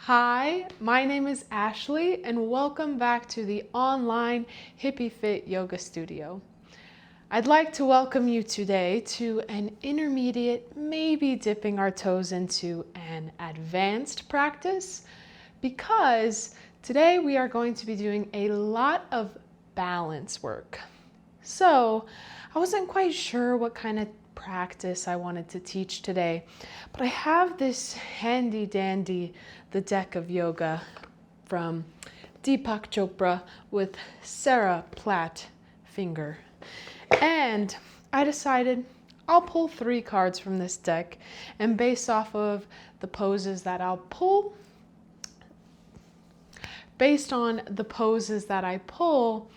Hi, my name is Ashley and welcome back to the online Hippy Fit yoga studio. I'd like to welcome you today to an intermediate, maybe dipping our toes into an advanced practice, because today we are going to be doing a lot of balance work. So I wasn't quite sure what kind of practice I wanted to teach today, but I have this handy dandy, the deck of yoga from Deepak Chopra with Sarah Platt finger. And I decided I'll pull 3 cards from this deck, and based off of the poses that I'll pull, based on the poses that I pull,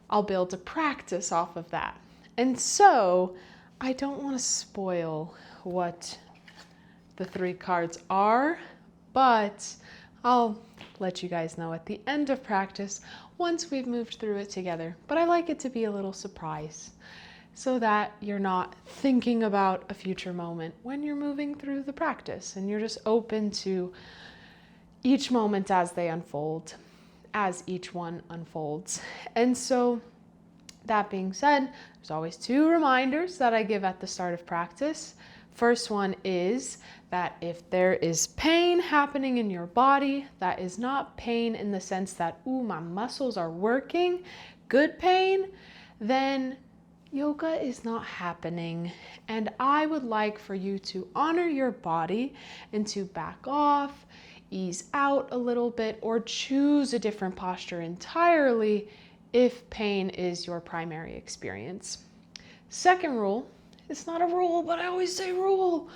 I'll build a practice off of that. And so I don't want to spoil what the 3 cards are, but I'll let you guys know at the end of practice once we've moved through it together. But I like it to be a little surprise so that you're not thinking about a future moment when you're moving through the practice, and you're just open to each moment as they unfold, as each one unfolds. And so that being said, there's always 2 reminders that I give at the start of practice. First one is that if there is pain happening in your body, that is not pain in the sense that, ooh, my muscles are working, good pain, then yoga is not happening. And I would like for you to honor your body and to back off, ease out a little bit, or choose a different posture entirely if pain is your primary experience. Second rule, it's not a rule, but I always say rule.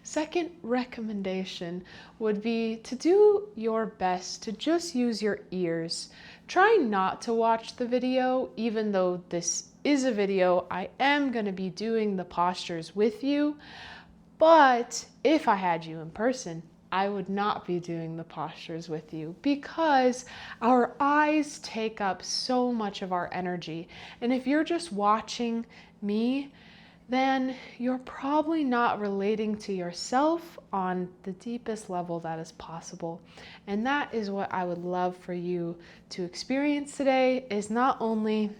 Second recommendation would be to do your best to just use your ears. Try not to watch the video, even though this is a video. I am going to be doing the postures with you, but if I had you in person, I would not be doing the postures with you, because our eyes take up so much of our energy. And if you're just watching me, then you're probably not relating to yourself on the deepest level that is possible. And that is what I would love for you to experience today, is not only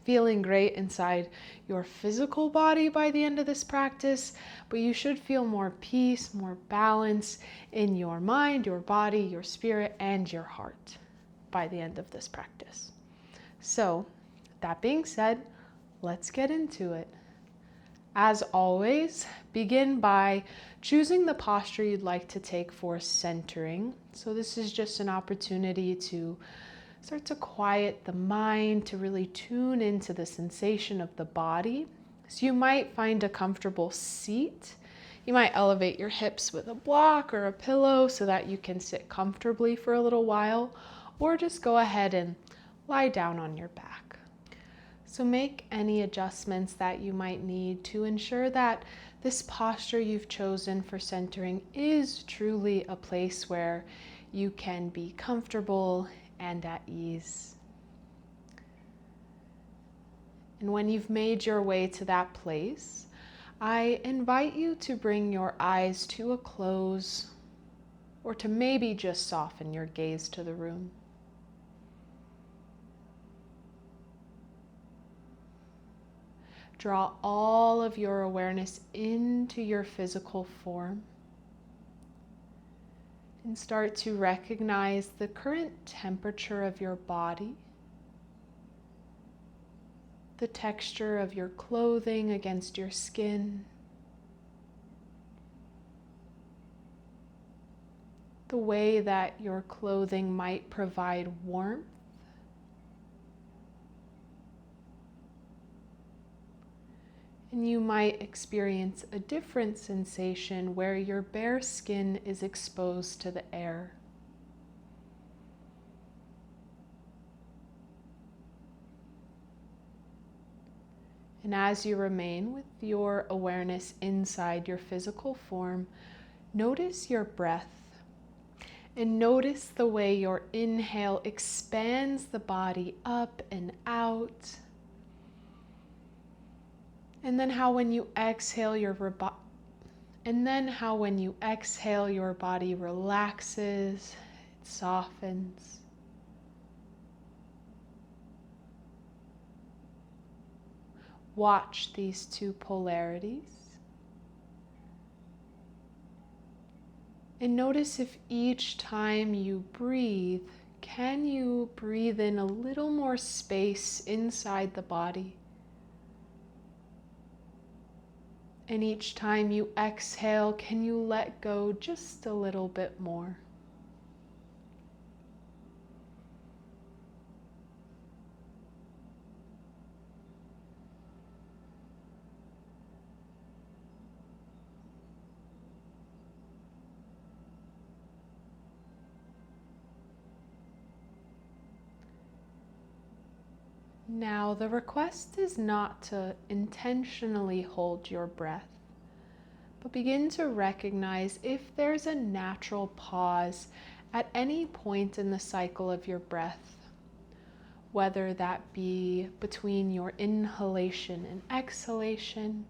feeling great inside your physical body by the end of this practice, but you should feel more peace, more balance in your mind, your body, your spirit, and your heart by the end of this practice. So, that being said, let's get into it. As always, begin by choosing the posture you'd like to take for centering. So this is just an opportunity to start to quiet the mind, to really tune into the sensation of the body. So you might find a comfortable seat. You might elevate your hips with a block or a pillow so that you can sit comfortably for a little while, or just go ahead and lie down on your back. So make any adjustments that you might need to ensure that this posture you've chosen for centering is truly a place where you can be comfortable and at ease. And when you've made your way to that place, I invite you to bring your eyes to a close, or to maybe just soften your gaze to the room. Draw all of your awareness into your physical form, and start to recognize the current temperature of your body, the texture of your clothing against your skin, the way that your clothing might provide warmth, and you might experience a different sensation where your bare skin is exposed to the air. And as you remain with your awareness inside your physical form, notice your breath, and notice the way your inhale expands the body up and out. And then how when you exhale, your And then how when you exhale, your body relaxes, it softens. Watch these two polarities. And notice if each time you breathe, can you breathe in a little more space inside the body? And each time you exhale, can you let go just a little bit more? Now, the request is not to intentionally hold your breath, but begin to recognize if there's a natural pause at any point in the cycle of your breath, whether that be between your inhalation and exhalation,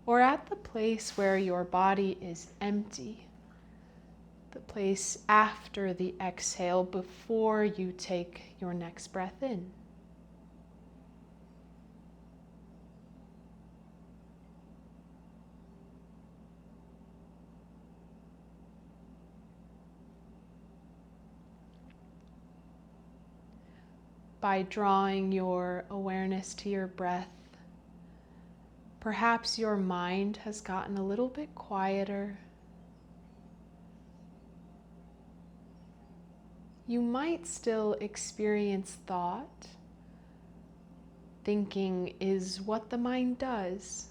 or at the place where your body is empty, the place after the exhale before you take your next breath in. By drawing your awareness to your breath, perhaps your mind has gotten a little bit quieter. You might still experience thought. Thinking is what the mind does,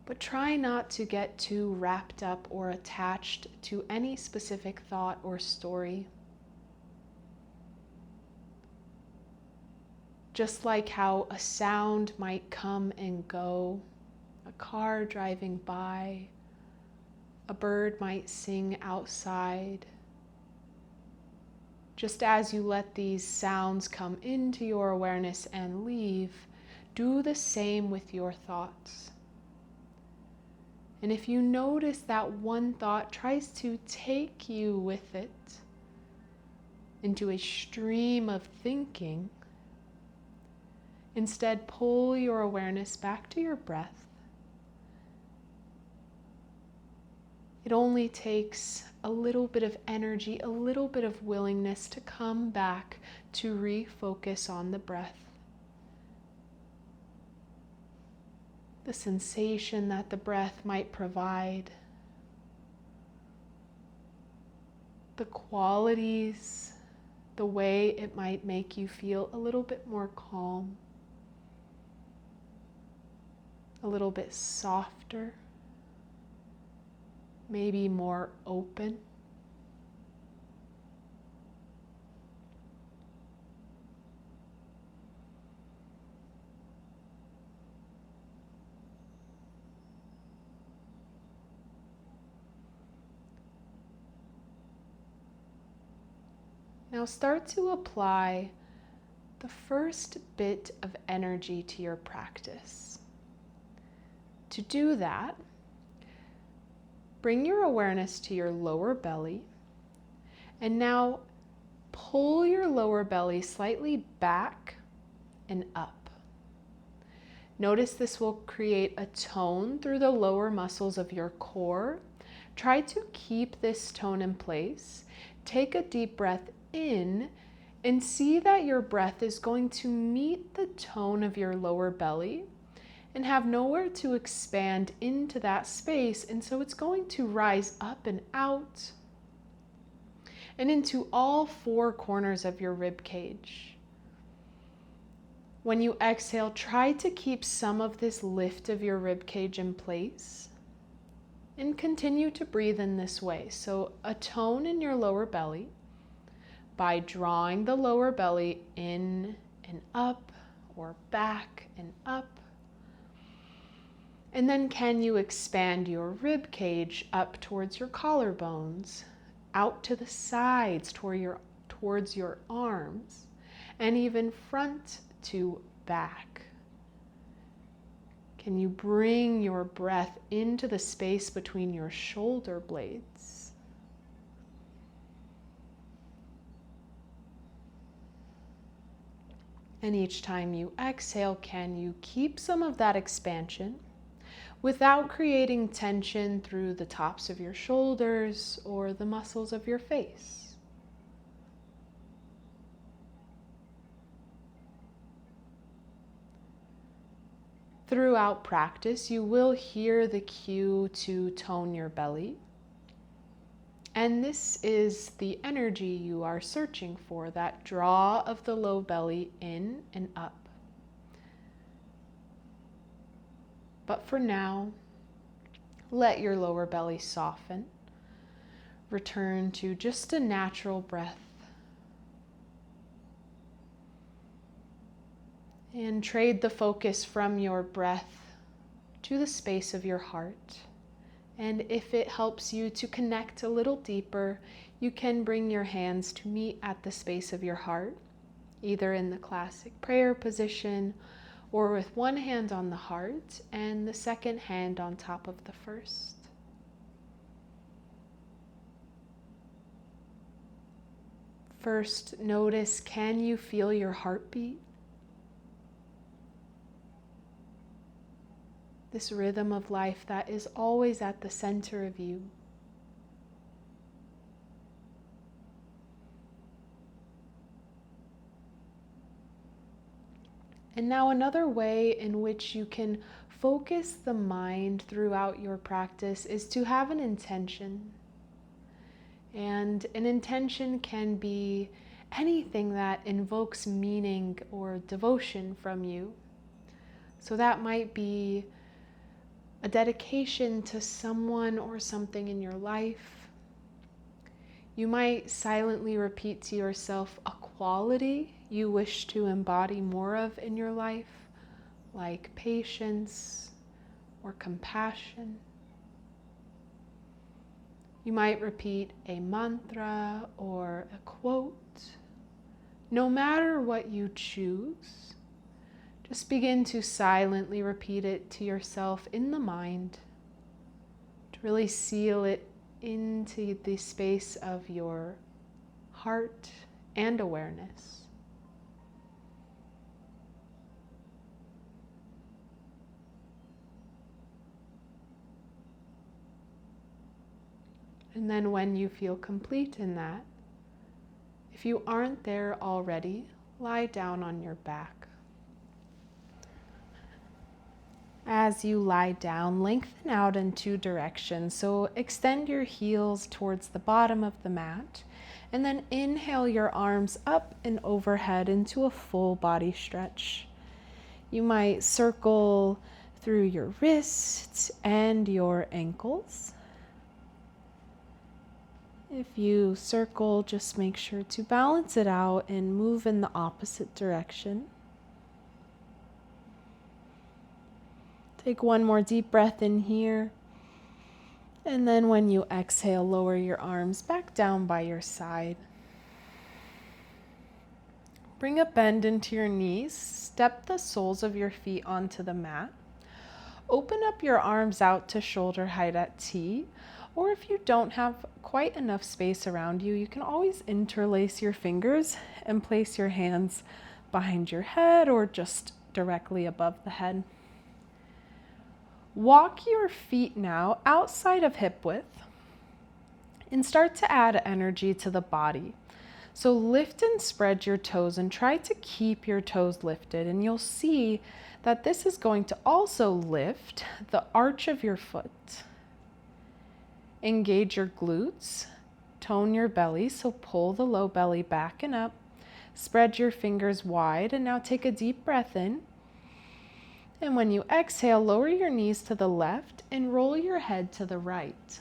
but try not to get too wrapped up or attached to any specific thought or story. Just like how a sound might come and go, a car driving by, a bird might sing outside. Just as you let these sounds come into your awareness and leave, do the same with your thoughts. And if you notice that one thought tries to take you with it into a stream of thinking, instead pull your awareness back to your breath. It only takes a little bit of energy, a little bit of willingness to come back to refocus on the breath. The sensation that the breath might provide, the qualities, the way it might make you feel a little bit more calm, a little bit softer, maybe more open. Now start to apply the first bit of energy to your practice. To do that, bring your awareness to your lower belly, and now pull your lower belly slightly back and up. Notice this will create a tone through the lower muscles of your core. Try to keep this tone in place. Take a deep breath in and see that your breath is going to meet the tone of your lower belly and have nowhere to expand into that space, and so it's going to rise up and out and into all four corners of your rib cage. When you exhale, try to keep some of this lift of your rib cage in place and continue to breathe in this way. So a tone in your lower belly by drawing the lower belly in and up or back and up. And then can you expand your rib cage up towards your collarbones, out to the sides towards your arms, and even front to back. Can you bring your breath into the space between your shoulder blades? And each time you exhale, can you keep some of that expansion without creating tension through the tops of your shoulders or the muscles of your face? Throughout practice, you will hear the cue to tone your belly. And this is the energy you are searching for, that draw of the low belly in and up. But for now, let your lower belly soften. Return to just a natural breath. And trade the focus from your breath to the space of your heart. And if it helps you to connect a little deeper, you can bring your hands to meet at the space of your heart, either in the classic prayer position or with one hand on the heart and the second hand on top of the first. First, notice, can you feel your heartbeat? This rhythm of life that is always at the center of you. And now another way in which you can focus the mind throughout your practice is to have an intention. And an intention can be anything that invokes meaning or devotion from you. So that might be a dedication to someone or something in your life. You might silently repeat to yourself a quality you wish to embody more of in your life, like patience or compassion. You might repeat a mantra or a quote. No matter what you choose, just begin to silently repeat it to yourself in the mind to really seal it into the space of your heart and awareness. And then when you feel complete in that, if you aren't there already, lie down on your back. As you lie down, lengthen out in two directions. So extend your heels towards the bottom of the mat, and then inhale your arms up and overhead into a full body stretch. You might circle through your wrists and your ankles. If you circle, just make sure to balance it out and move in the opposite direction. Take one more deep breath in here. And then when you exhale, lower your arms back down by your side. Bring a bend into your knees. Step the soles of your feet onto the mat. Open up your arms out to shoulder height at T. Or if you don't have quite enough space around you, you can always interlace your fingers and place your hands behind your head or just directly above the head. Walk your feet now outside of hip width and start to add energy to the body. So lift and spread your toes and try to keep your toes lifted, and you'll see that this is going to also lift the arch of your foot. Engage your glutes, tone your belly, so pull the low belly back and up. Spread your fingers wide, and now take a deep breath in. And when you exhale, lower your knees to the left and roll your head to the right.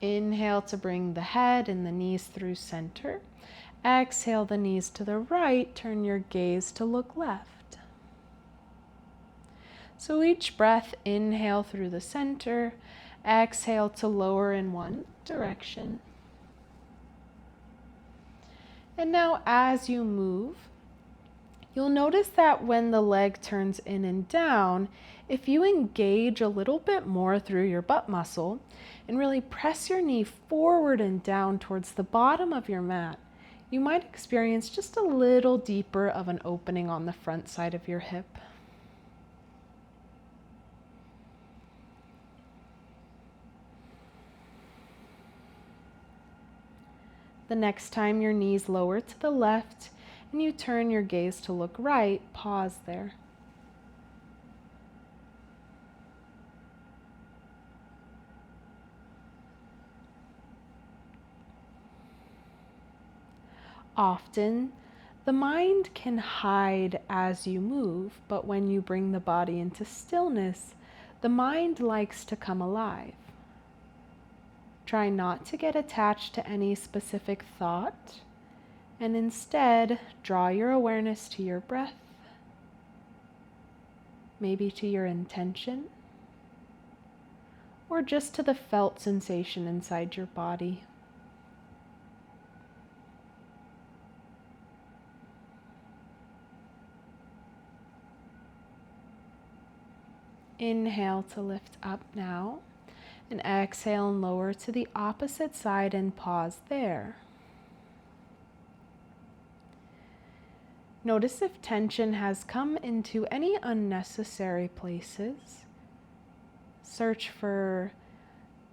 Inhale to bring the head and the knees through center. Exhale the knees to the right, turn your gaze to look left. So each breath, inhale through the center, exhale to lower in one direction. And now as you move, You'll notice that when the leg turns in and down, if you engage a little bit more through your butt muscle and really press your knee forward and down towards the bottom of your mat, you might experience just a little deeper of an opening on the front side of your hip. The next time your knees lower to the left and you turn your gaze to look right, pause there. Often, the mind can hide as you move, but when you bring the body into stillness, the mind likes to come alive. Try not to get attached to any specific thought, and instead draw your awareness to your breath, maybe to your intention, or just to the felt sensation inside your body. Inhale to lift up now, and exhale and lower to the opposite side and pause there. Notice if tension has come into any unnecessary places. Search for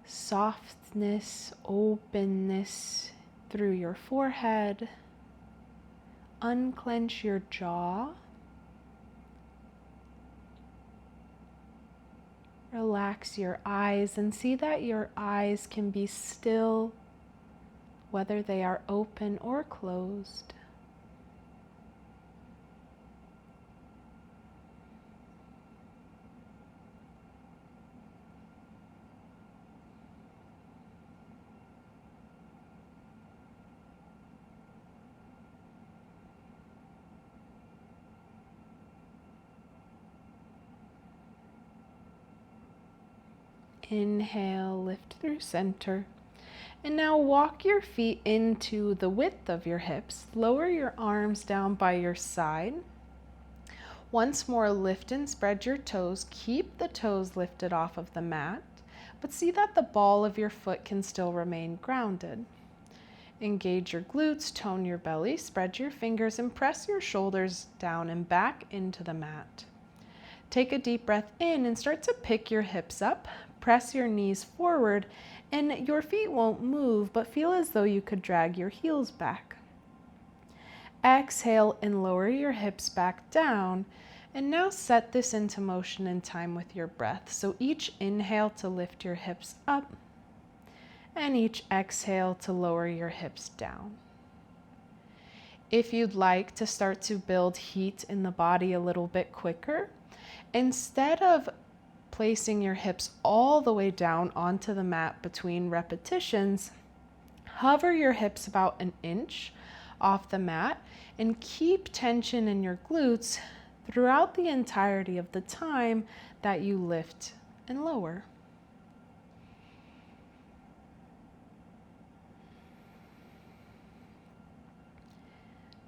softness, openness through your forehead. Unclench your jaw. Relax your eyes and see that your eyes can be still, whether they are open or closed. Inhale, lift through center. And now walk your feet into the width of your hips. Lower your arms down by your side. Once more, lift and spread your toes. Keep the toes lifted off of the mat, but see that the ball of your foot can still remain grounded. Engage your glutes, tone your belly, spread your fingers, and press your shoulders down and back into the mat. Take a deep breath in and start to pick your hips up. Press your knees forward, and your feet won't move, but feel as though you could drag your heels back. Exhale and lower your hips back down, and now set this into motion in time with your breath. So each inhale to lift your hips up, and each exhale to lower your hips down. If you'd like to start to build heat in the body a little bit quicker, instead of placing your hips all the way down onto the mat between repetitions, hover your hips about an inch off the mat and keep tension in your glutes throughout the entirety of the time that you lift and lower.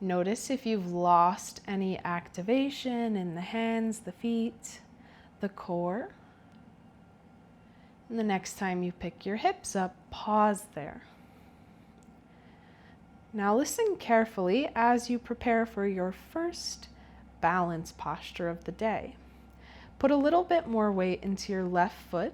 Notice if you've lost any activation in the hands, the feet, the core. And the next time you pick your hips up, pause there. Now listen carefully as you prepare for your first balance posture of the day. Put a little bit more weight into your left foot,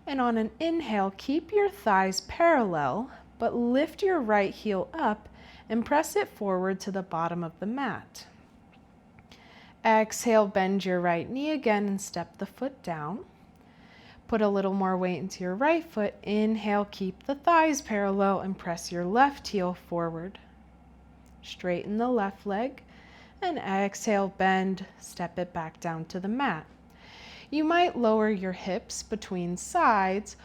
and on an inhale, keep your thighs parallel, but lift your right heel up and press it forward to the bottom of the mat. Exhale, bend your right knee again and step the foot down. Put a little more weight into your right foot. Inhale, keep the thighs parallel and press your left heel forward. Straighten the left leg and exhale, bend, step it back down to the mat. You might lower your hips between sides,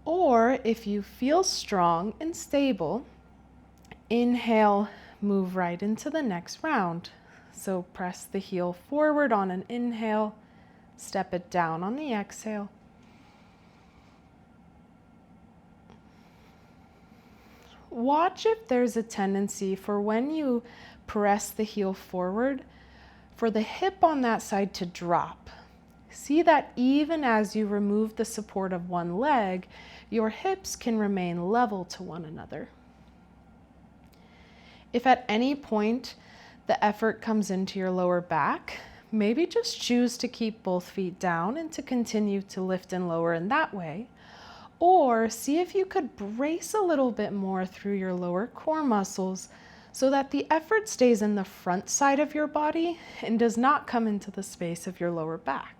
or if you feel strong and stable, inhale, move right into the next round. So press the heel forward on an inhale, step it down on the exhale. Watch if there's a tendency for when you press the heel forward for the hip on that side to drop. See that even as you remove the support of one leg, your hips can remain level to one another. If at any point the effort comes into your lower back, maybe just choose to keep both feet down and to continue to lift and lower in that way. Or see if you could brace a little bit more through your lower core muscles so that the effort stays in the front side of your body and does not come into the space of your lower back.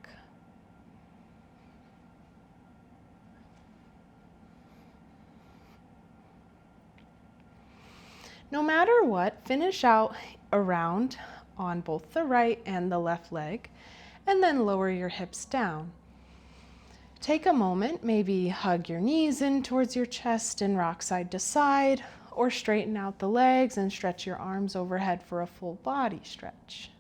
No matter what, finish out around on both the right and the left leg, and then lower your hips down. Take a moment, maybe hug your knees in towards your chest and rock side to side, or straighten out the legs and stretch your arms overhead for a full body stretch.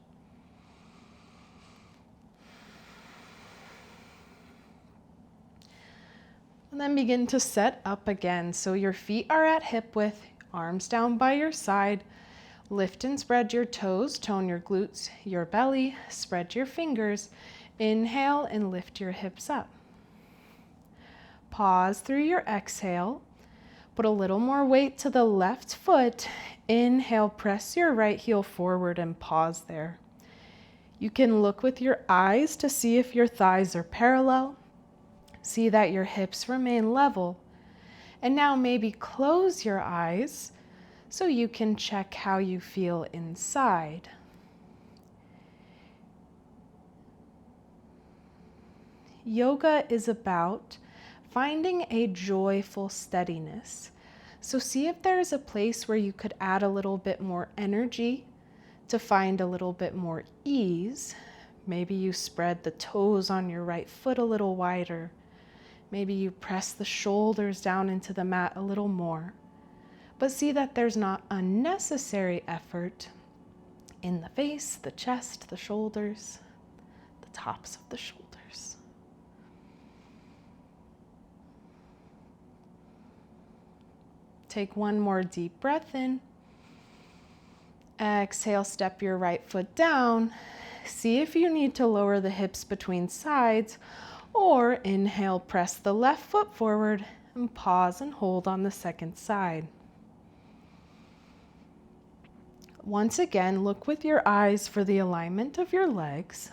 And then begin to set up again. So your feet are at hip width, arms down by your side. Lift and spread your toes, tone your glutes, your belly, spread your fingers. Inhale and lift your hips up. Pause through your exhale. Put a little more weight to the left foot. Inhale, press your right heel forward and pause there. You can look with your eyes to see if your thighs are parallel. See that your hips remain level. And now maybe close your eyes so you can check how you feel inside. Yoga is about finding a joyful steadiness. So see if there's a place where you could add a little bit more energy to find a little bit more ease. Maybe you spread the toes on your right foot a little wider. Maybe you press the shoulders down into the mat a little more. But see that there's not unnecessary effort in the face, the chest, the shoulders, the tops of the shoulders. Take one more deep breath in. Exhale, step your right foot down. See if you need to lower the hips between sides, or inhale, press the left foot forward and pause and hold on the second side. Once again, look with your eyes for the alignment of your legs.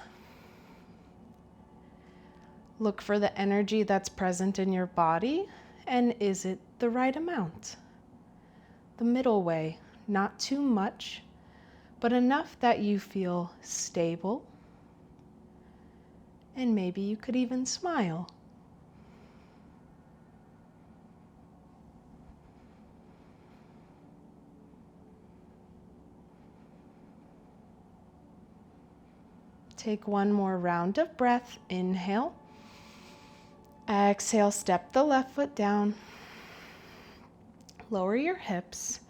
Look for the energy that's present in your body, and is it the right amount? The middle way, not too much, but enough that you feel stable, and maybe you could even smile. Take one more round of breath. Inhale. Exhale, step the left foot down. Lower your hips.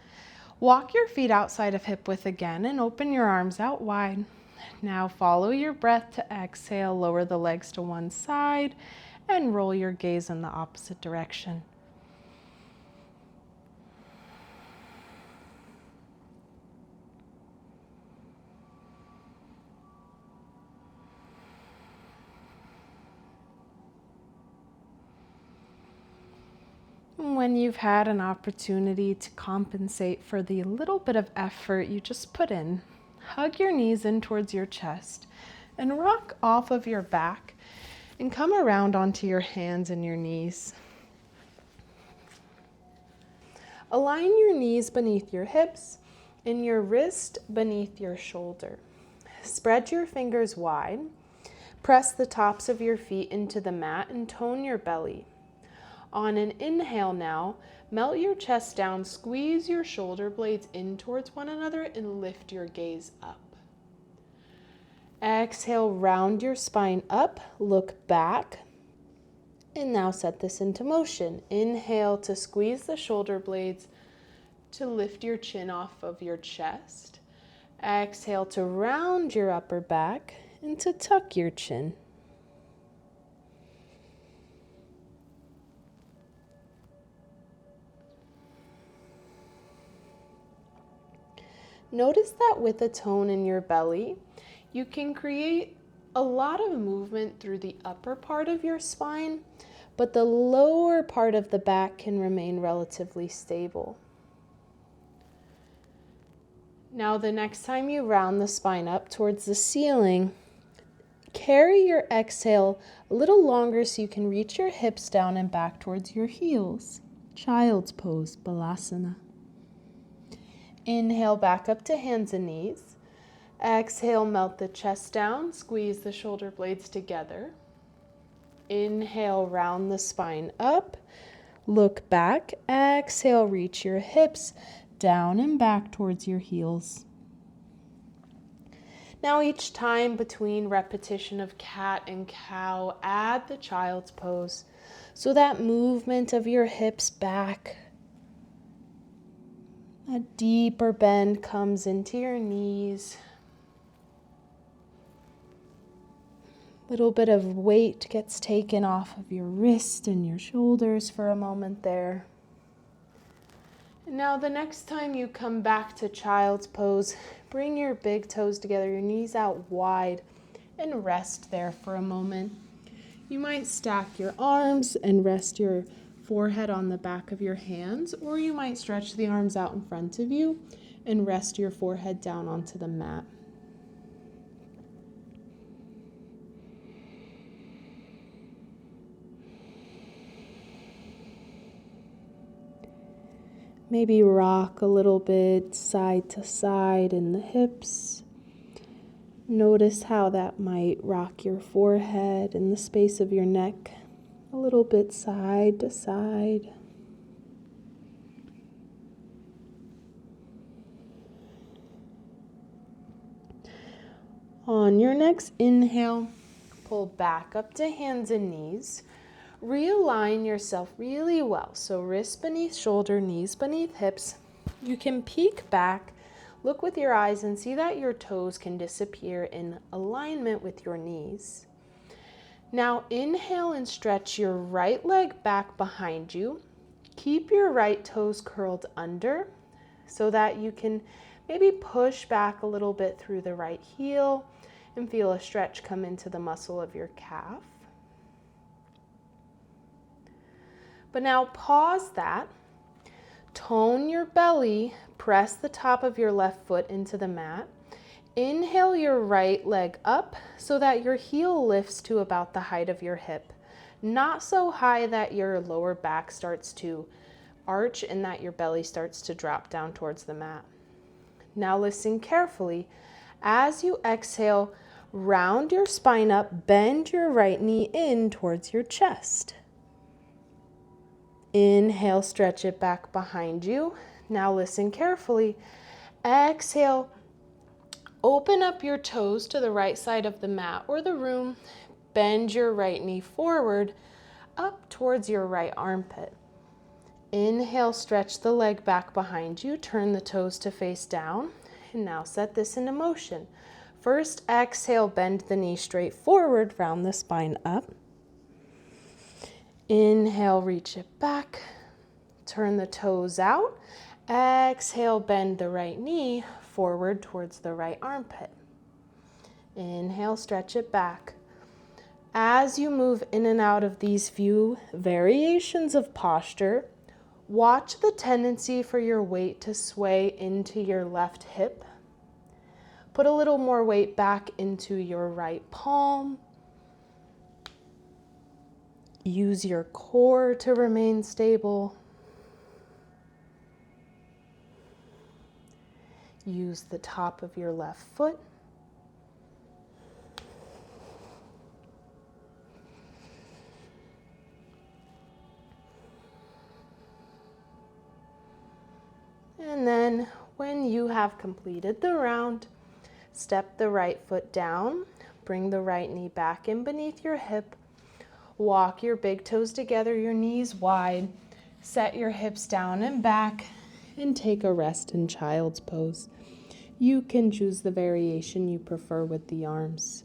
Walk your feet outside of hip width again and open your arms out wide. Now follow your breath to exhale, lower the legs to one side, and roll your gaze in the opposite direction. When you've had an opportunity to compensate for the little bit of effort you just put in, hug your knees in towards your chest and rock off of your back and come around onto your hands and your knees. Align your knees beneath your hips and your wrist beneath your shoulder. Spread your fingers wide. Press the tops of your feet into the mat and tone your belly. On an inhale now, melt your chest down, squeeze your shoulder blades in towards one another and lift your gaze up. Exhale, round your spine up, look back, and now set this into motion. Inhale to squeeze the shoulder blades to lift your chin off of your chest. Exhale to round your upper back and to tuck your chin. Notice that with a tone in your belly, You can create a lot of movement through the upper part of your spine, but the lower part of the back can remain relatively stable. Now, the next time you round the spine up towards the ceiling, carry your exhale a little longer so you can reach your hips down and back towards your heels. Child's pose, Balasana. Inhale back up to hands and knees. Exhale, melt the chest down, squeeze the shoulder blades together. Inhale, round the spine up. Look back. Exhale, reach your hips down and back towards your heels. Now each time between repetition of cat and cow, add the child's pose. So that movement of your hips back, a deeper bend comes into your knees. Little bit of weight gets taken off of your wrist and your shoulders for a moment there. And now the next time you come back to child's pose, bring your big toes together, your knees out wide, and rest there for a moment. You might stack your arms and rest your forehead on the back of your hands, or you might stretch the arms out in front of you and rest your forehead down onto the mat. Maybe rock a little bit side to side in the hips. Notice how that might rock your forehead and the space of your neck a little bit side to side. On your next inhale, pull back up to hands and knees. Realign yourself really well. So wrists beneath shoulder, knees beneath hips. You can peek back, look with your eyes and see that your toes can disappear in alignment with your knees. Now inhale and stretch your right leg back behind you. Keep your right toes curled under so that you can maybe push back a little bit through the right heel and feel a stretch come into the muscle of your calf. But now pause that, tone your belly, press the top of your left foot into the mat. Inhale your right leg up so that your heel lifts to about the height of your hip. Not so high that your lower back starts to arch and that your belly starts to drop down towards the mat. Now listen carefully. As you exhale, round your spine up, bend your right knee in towards your chest. Inhale, stretch it back behind you. Now listen carefully. Exhale, open up your toes to the right side of the mat or the room. Bend your right knee forward, up towards your right armpit. Inhale, stretch the leg back behind you. Turn the toes to face down. And now set this into motion. First, exhale, bend the knee straight forward, round the spine up. Inhale, reach it back, turn the toes out. Exhale, bend the right knee forward towards the right armpit. Inhale, stretch it back. As you move in and out of these few variations of posture, watch the tendency for your weight to sway into your left hip. Put a little more weight back into your right palm. Use your core to remain stable. Use the top of your left foot. And then when you have completed the round, step the right foot down, bring the right knee back in beneath your hip. Walk your big toes together, your knees wide. Set your hips down and back and take a rest in child's pose. You can choose the variation you prefer with the arms.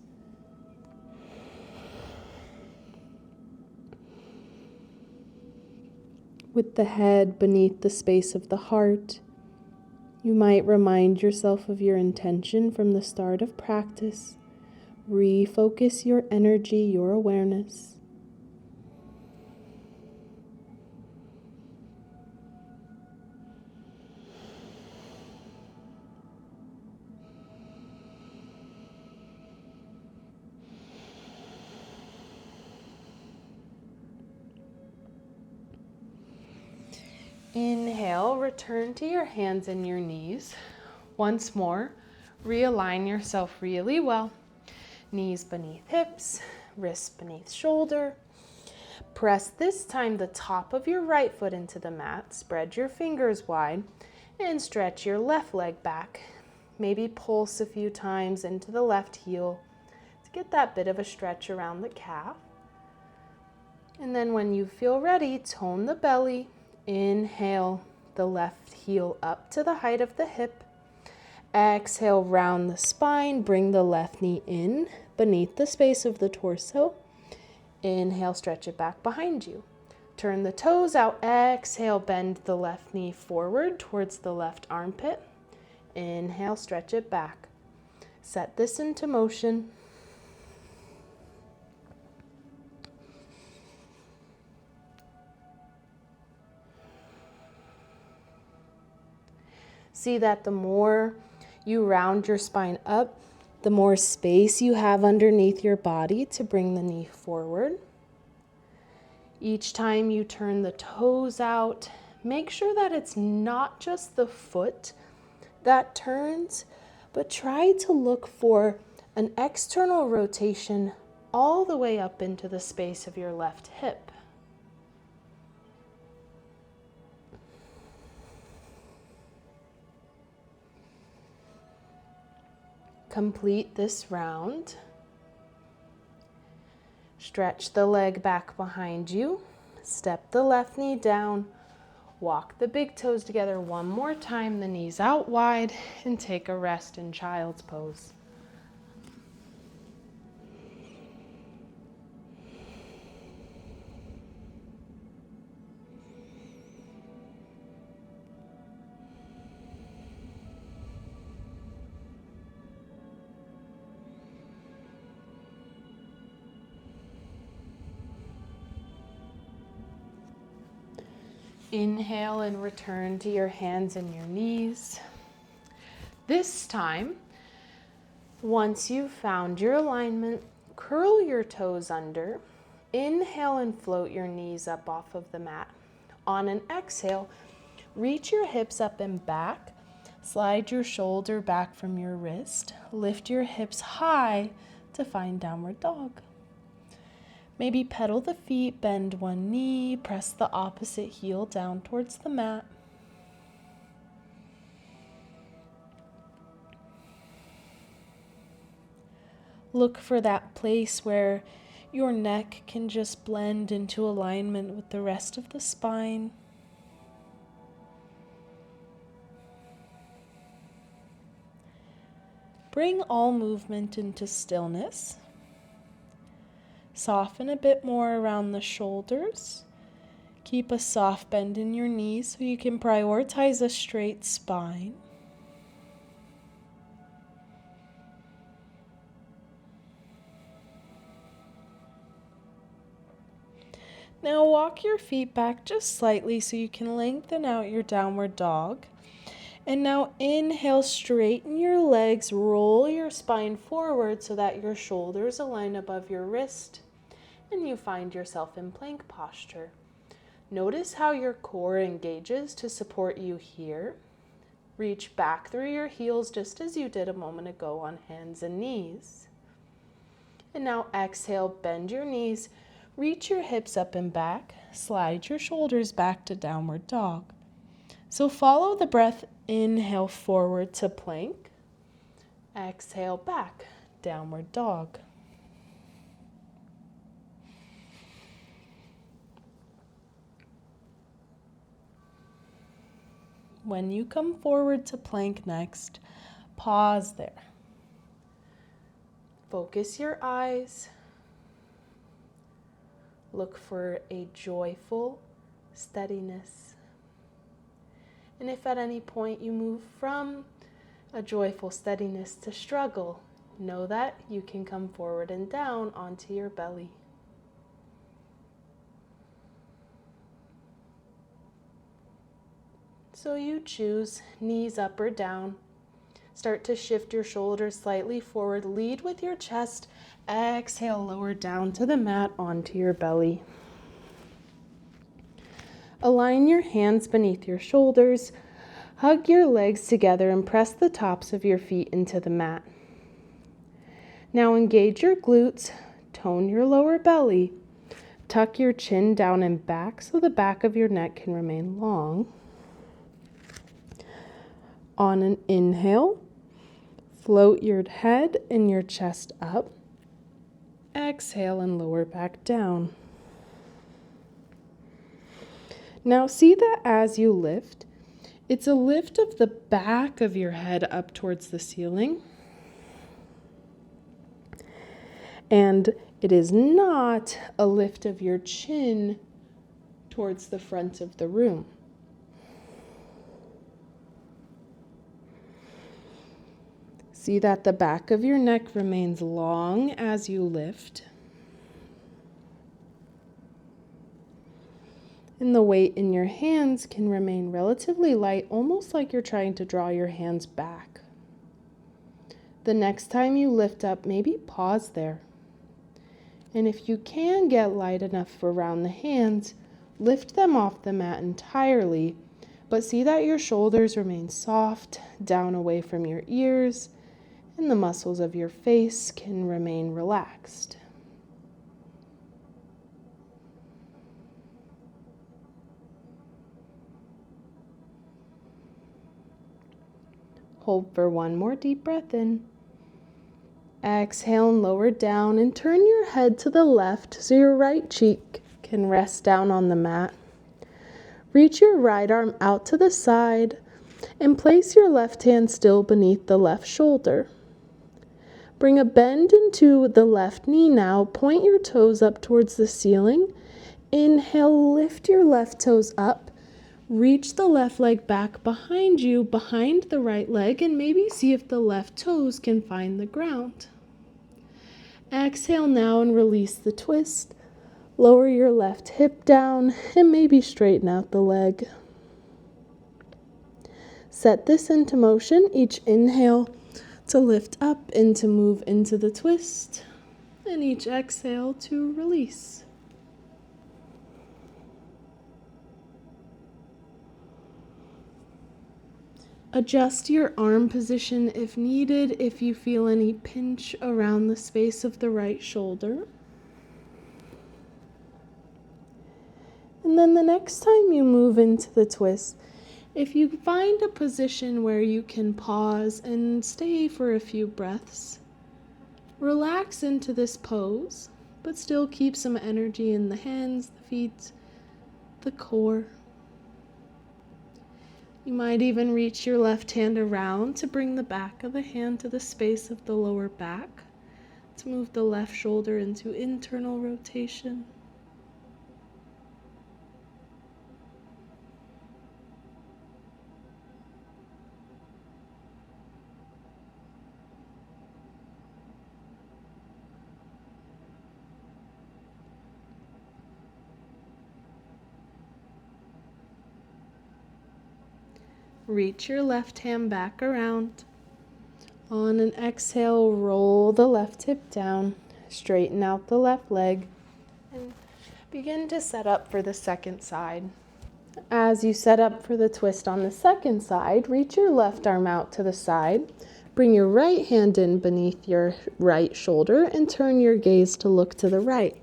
With the head beneath the space of the heart, you might remind yourself of your intention from the start of practice Refocus your energy, your awareness. Inhale, return to your hands and your knees. Once more, realign yourself really well. Knees beneath hips, wrists beneath shoulder. Press this time the top of your right foot into the mat. Spread your fingers wide and stretch your left leg back. Maybe pulse a few times into the left heel to get that bit of a stretch around the calf. And then when you feel ready, tone the belly. Inhale the left heel up to the height of the hip. Exhale, round the spine. Bring the left knee in beneath the space of the torso. Inhale, stretch it back behind you. Turn the toes out. Exhale, bend the left knee forward towards the left armpit. Inhale, stretch it back. Set this into motion. See that the more you round your spine up, the more space you have underneath your body to bring the knee forward. Each time you turn the toes out, make sure that it's not just the foot that turns, but try to look for an external rotation all the way up into the space of your left hip. Complete this round. Stretch the leg back behind you. Step the left knee down. Walk the big toes together one more time, the knees out wide, and take a rest in child's pose. Inhale and return to your hands and your knees. This time, once you've found your alignment, curl your toes under. Inhale and float your knees up off of the mat. On an exhale, reach your hips up and back. Slide your shoulder back from your wrist. Lift your hips high to find downward dog. Maybe pedal the feet, bend one knee, press the opposite heel down towards the mat. Look for that place where your neck can just blend into alignment with the rest of the spine. Bring all movement into stillness. Soften a bit more around the shoulders. Keep a soft bend in your knees so you can prioritize a straight spine. Now walk your feet back just slightly so you can lengthen out your downward dog. And now inhale, straighten your legs, roll your spine forward so that your shoulders align above your wrist. And you find yourself in plank posture. Notice how your core engages to support you here. Reach back through your heels just as you did a moment ago on hands and knees. And now exhale, bend your knees, reach your hips up and back, slide your shoulders back to downward dog. So follow the breath, inhale forward to plank, exhale back, downward dog. When you come forward to plank next, pause there. Focus your eyes. Look for a joyful steadiness. And if at any point you move from a joyful steadiness to struggle, know that you can come forward and down onto your belly. So you choose knees up or down. Start to shift your shoulders slightly forward. Lead with your chest. Exhale, lower down to the mat onto your belly. Align your hands beneath your shoulders. Hug your legs together and press the tops of your feet into the mat. Now engage your glutes, tone your lower belly. Tuck your chin down and back so the back of your neck can remain long. On an inhale, float your head and your chest up. Exhale and lower back down. Now see that as you lift, it's a lift of the back of your head up towards the ceiling. And it is not a lift of your chin towards the front of the room. See that the back of your neck remains long as you lift. And the weight in your hands can remain relatively light, almost like you're trying to draw your hands back. The next time you lift up, maybe pause there. And if you can get light enough around the hands, lift them off the mat entirely, but see that your shoulders remain soft, down away from your ears, and the muscles of your face can remain relaxed. Hold for one more deep breath in. Exhale and lower down and turn your head to the left so your right cheek can rest down on the mat. Reach your right arm out to the side and place your left hand still beneath the left shoulder. Bring a bend into the left knee now. Point your toes up towards the ceiling. Inhale, lift your left toes up. Reach the left leg back behind you, behind the right leg, and maybe see if the left toes can find the ground. Exhale now and release the twist. Lower your left hip down and maybe straighten out the leg. Set this into motion. Each inhale to lift up and to move into the twist, and each exhale to release. Adjust your arm position if needed, if you feel any pinch around the space of the right shoulder. And then the next time you move into the twist, if you find a position where you can pause and stay for a few breaths, relax into this pose, but still keep some energy in the hands, the feet, the core. You might even reach your left hand around to bring the back of the hand to the space of the lower back, to move the left shoulder into internal rotation. Reach your left hand back around. On an exhale, roll the left hip down, straighten out the left leg, and begin to set up for the second side. As you set up for the twist on the second side, reach your left arm out to the side, bring your right hand in beneath your right shoulder, and turn your gaze to look to the right.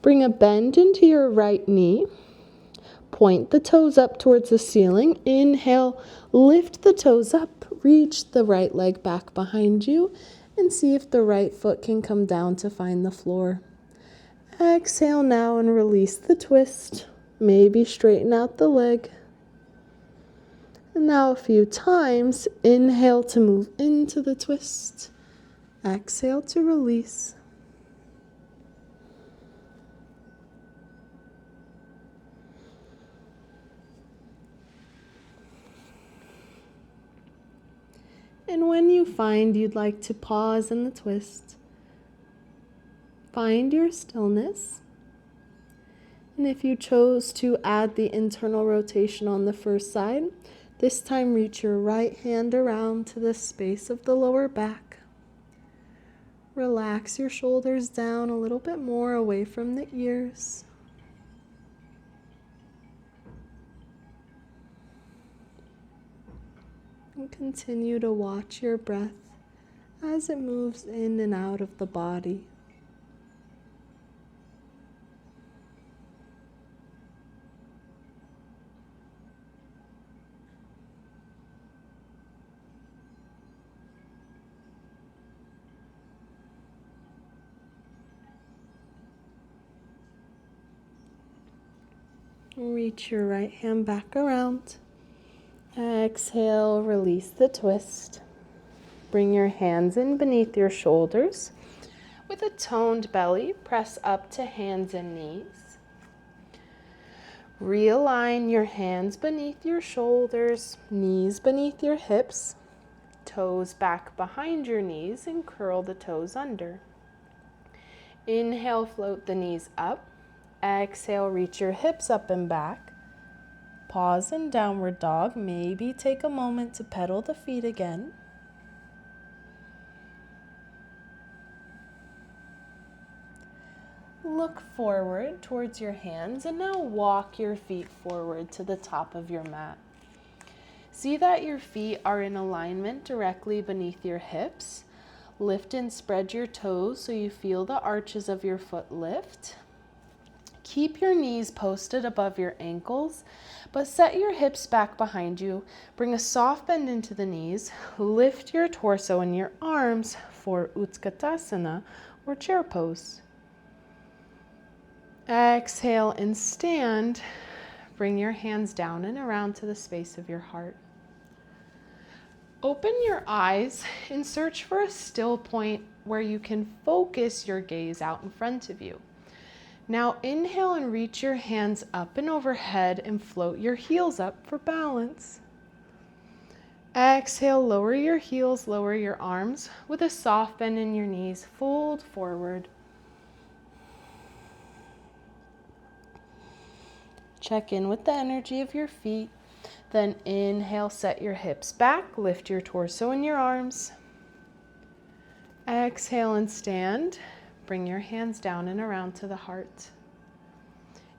Bring a bend into your right knee. Point the toes up towards the ceiling. Inhale, lift the toes up, reach the right leg back behind you, and see if the right foot can come down to find the floor. Exhale now and release the twist. Maybe straighten out the leg. And now a few times, inhale to move into the twist. Exhale to release. And when you find you'd like to pause in the twist, find your stillness. And if you chose to add the internal rotation on the first side, this time reach your right hand around to the space of the lower back. Relax your shoulders down a little bit more away from the ears. And continue to watch your breath as it moves in and out of the body. Reach your right hand back around. Exhale, release the twist. Bring your hands in beneath your shoulders. With a toned belly, press up to hands and knees. Realign your hands beneath your shoulders, knees beneath your hips, toes back behind your knees, and curl the toes under. Inhale, float the knees up. Exhale, reach your hips up and back. Pause in downward dog. Maybe take a moment to pedal the feet again. Look forward towards your hands and now walk your feet forward to the top of your mat. See that your feet are in alignment directly beneath your hips. Lift and spread your toes so you feel the arches of your foot lift. Keep your knees posted above your ankles, but set your hips back behind you. Bring a soft bend into the knees. Lift your torso and your arms for Utkatasana or chair pose. Exhale and stand. Bring your hands down and around to the space of your heart. Open your eyes and search for a still point where you can focus your gaze out in front of you. Now inhale and reach your hands up and overhead and float your heels up for balance. Exhale, lower your heels, lower your arms. With a soft bend in your knees, fold forward. Check in with the energy of your feet. Then inhale, set your hips back, lift your torso and your arms. Exhale and stand. Bring your hands down and around to the heart.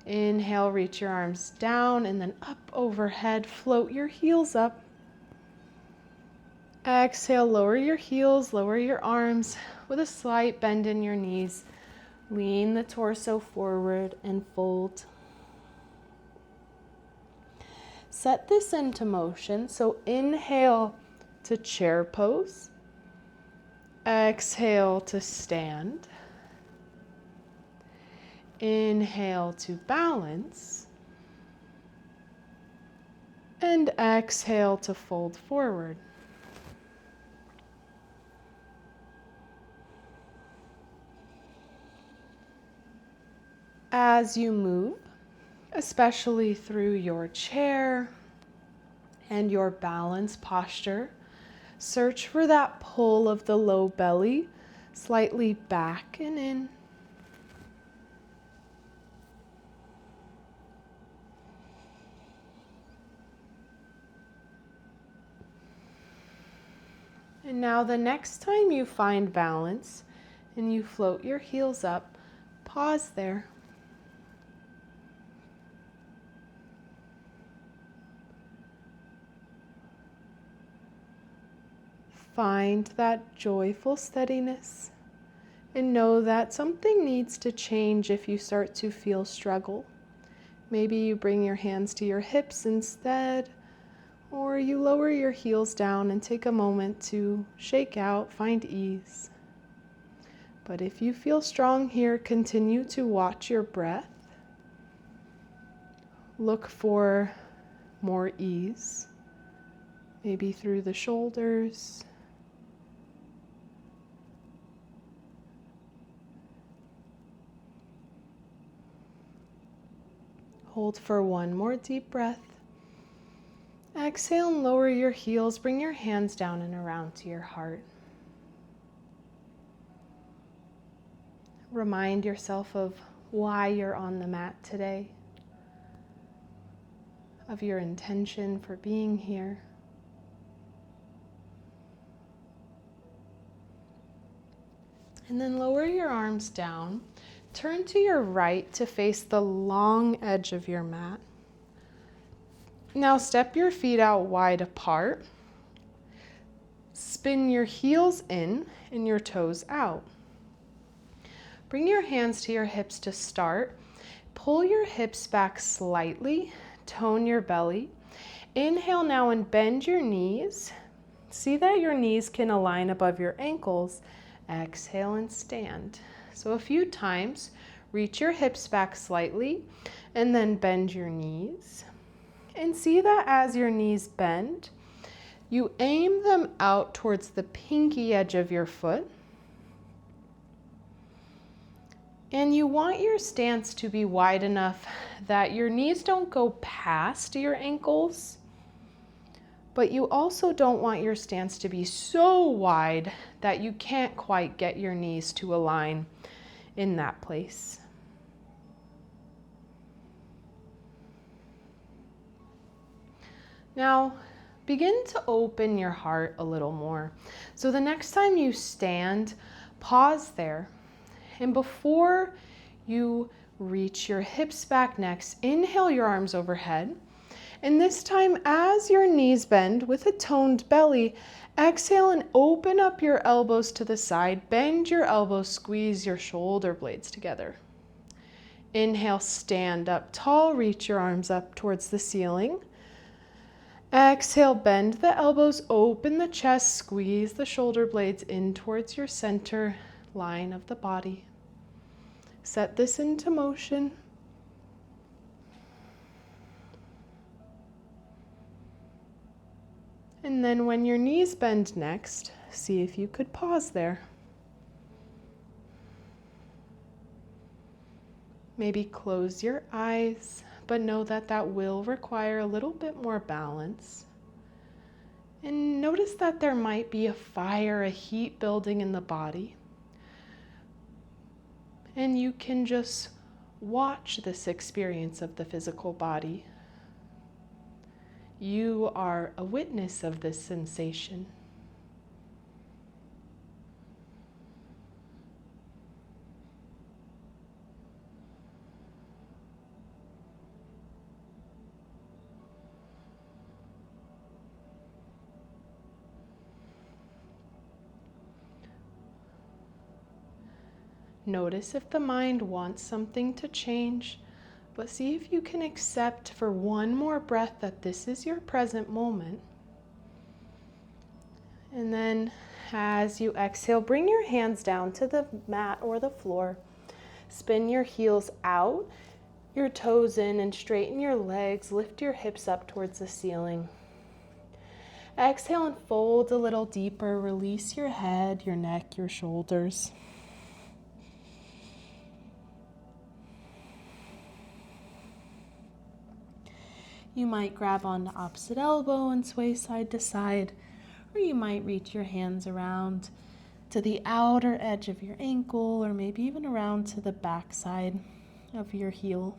Inhale, reach your arms down and then up overhead. Float your heels up. Exhale, lower your heels, lower your arms. With a slight bend in your knees, lean the torso forward and fold. Set this into motion. So inhale to chair pose. Exhale to stand. Inhale to balance. And exhale to fold forward. As you move, especially through your chair and your balance posture, search for that pull of the low belly, slightly back and in. And now the next time you find balance and you float your heels up, pause there. Find that joyful steadiness and know that something needs to change if you start to feel struggle. Maybe you bring your hands to your hips instead, or you lower your heels down and take a moment to shake out, find ease. But if you feel strong here, continue to watch your breath. Look for more ease, maybe through the shoulders. Hold for one more deep breath. Exhale and lower your heels. Bring your hands down and around to your heart. Remind yourself of why you're on the mat today, of your intention for being here. And then lower your arms down. Turn to your right to face the long edge of your mat. Now step your feet out wide apart. Spin your heels in and your toes out. Bring your hands to your hips to start. Pull your hips back slightly. Tone your belly. Inhale now and bend your knees. See that your knees can align above your ankles. Exhale and stand. So a few times, reach your hips back slightly and then bend your knees. And see that as your knees bend, you aim them out towards the pinky edge of your foot. And you want your stance to be wide enough that your knees don't go past your ankles, but you also don't want your stance to be so wide that you can't quite get your knees to align in that place. Now, begin to open your heart a little more. So the next time you stand, pause there. And before you reach your hips back next, inhale your arms overhead. And this time, as your knees bend with a toned belly, exhale and open up your elbows to the side. Bend your elbows, squeeze your shoulder blades together. Inhale, stand up tall, reach your arms up towards the ceiling. Exhale, bend the elbows, open the chest, squeeze the shoulder blades in towards your center line of the body. Set this into motion. And then when your knees bend next, see if you could pause there. Maybe close your eyes, but know that that will require a little bit more balance. And notice that there might be a fire, a heat building in the body. And you can just watch this experience of the physical body. You are a witness of this sensation. Notice if the mind wants something to change, but see if you can accept for one more breath that this is your present moment. And then as you exhale, bring your hands down to the mat or the floor. Spin your heels out, your toes in, and straighten your legs. Lift your hips up towards the ceiling. Exhale and fold a little deeper. Release your head, your neck, your shoulders. You might grab on the opposite elbow and sway side to side, or you might reach your hands around to the outer edge of your ankle, or maybe even around to the back side of your heel.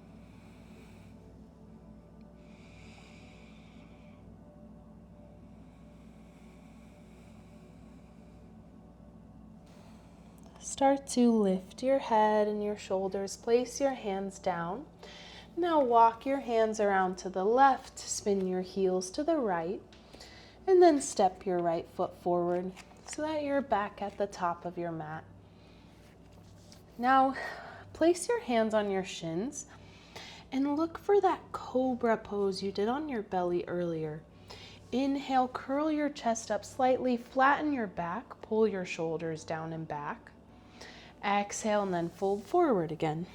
Start to lift your head and your shoulders. Place your hands down. Now walk your hands around to the left, spin your heels to the right, and then step your right foot forward so that you're back at the top of your mat. Now place your hands on your shins and look for that cobra pose you did on your belly earlier. Inhale, curl your chest up slightly, flatten your back, pull your shoulders down and back. Exhale and then fold forward again.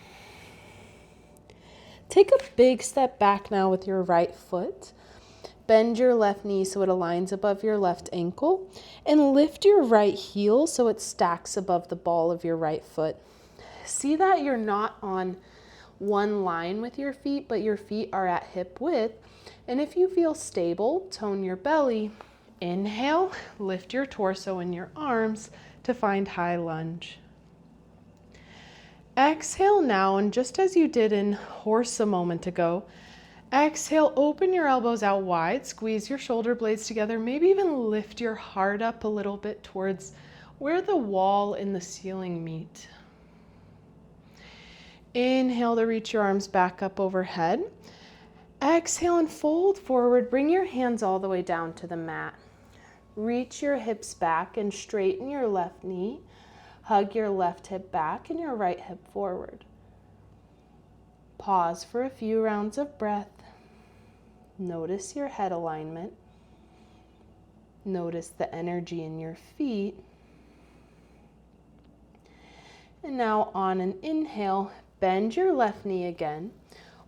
Take a big step back now with your right foot. Bend your left knee so it aligns above your left ankle, and lift your right heel so it stacks above the ball of your right foot. See that you're not on one line with your feet, but your feet are at hip width, And if you feel stable, tone your belly. Inhale, lift your torso and your arms to find high lunge. Exhale now, and just as you did in horse a moment ago, exhale, open your elbows out wide, squeeze your shoulder blades together, maybe even lift your heart up a little bit towards where the wall and the ceiling meet. Inhale to reach your arms back up overhead. Exhale and fold forward, bring your hands all the way down to the mat. Reach your hips back and straighten your left knee. Hug your left hip back and your right hip forward. Pause for a few rounds of breath. Notice your head alignment. Notice the energy in your feet. And now on an inhale, bend your left knee again.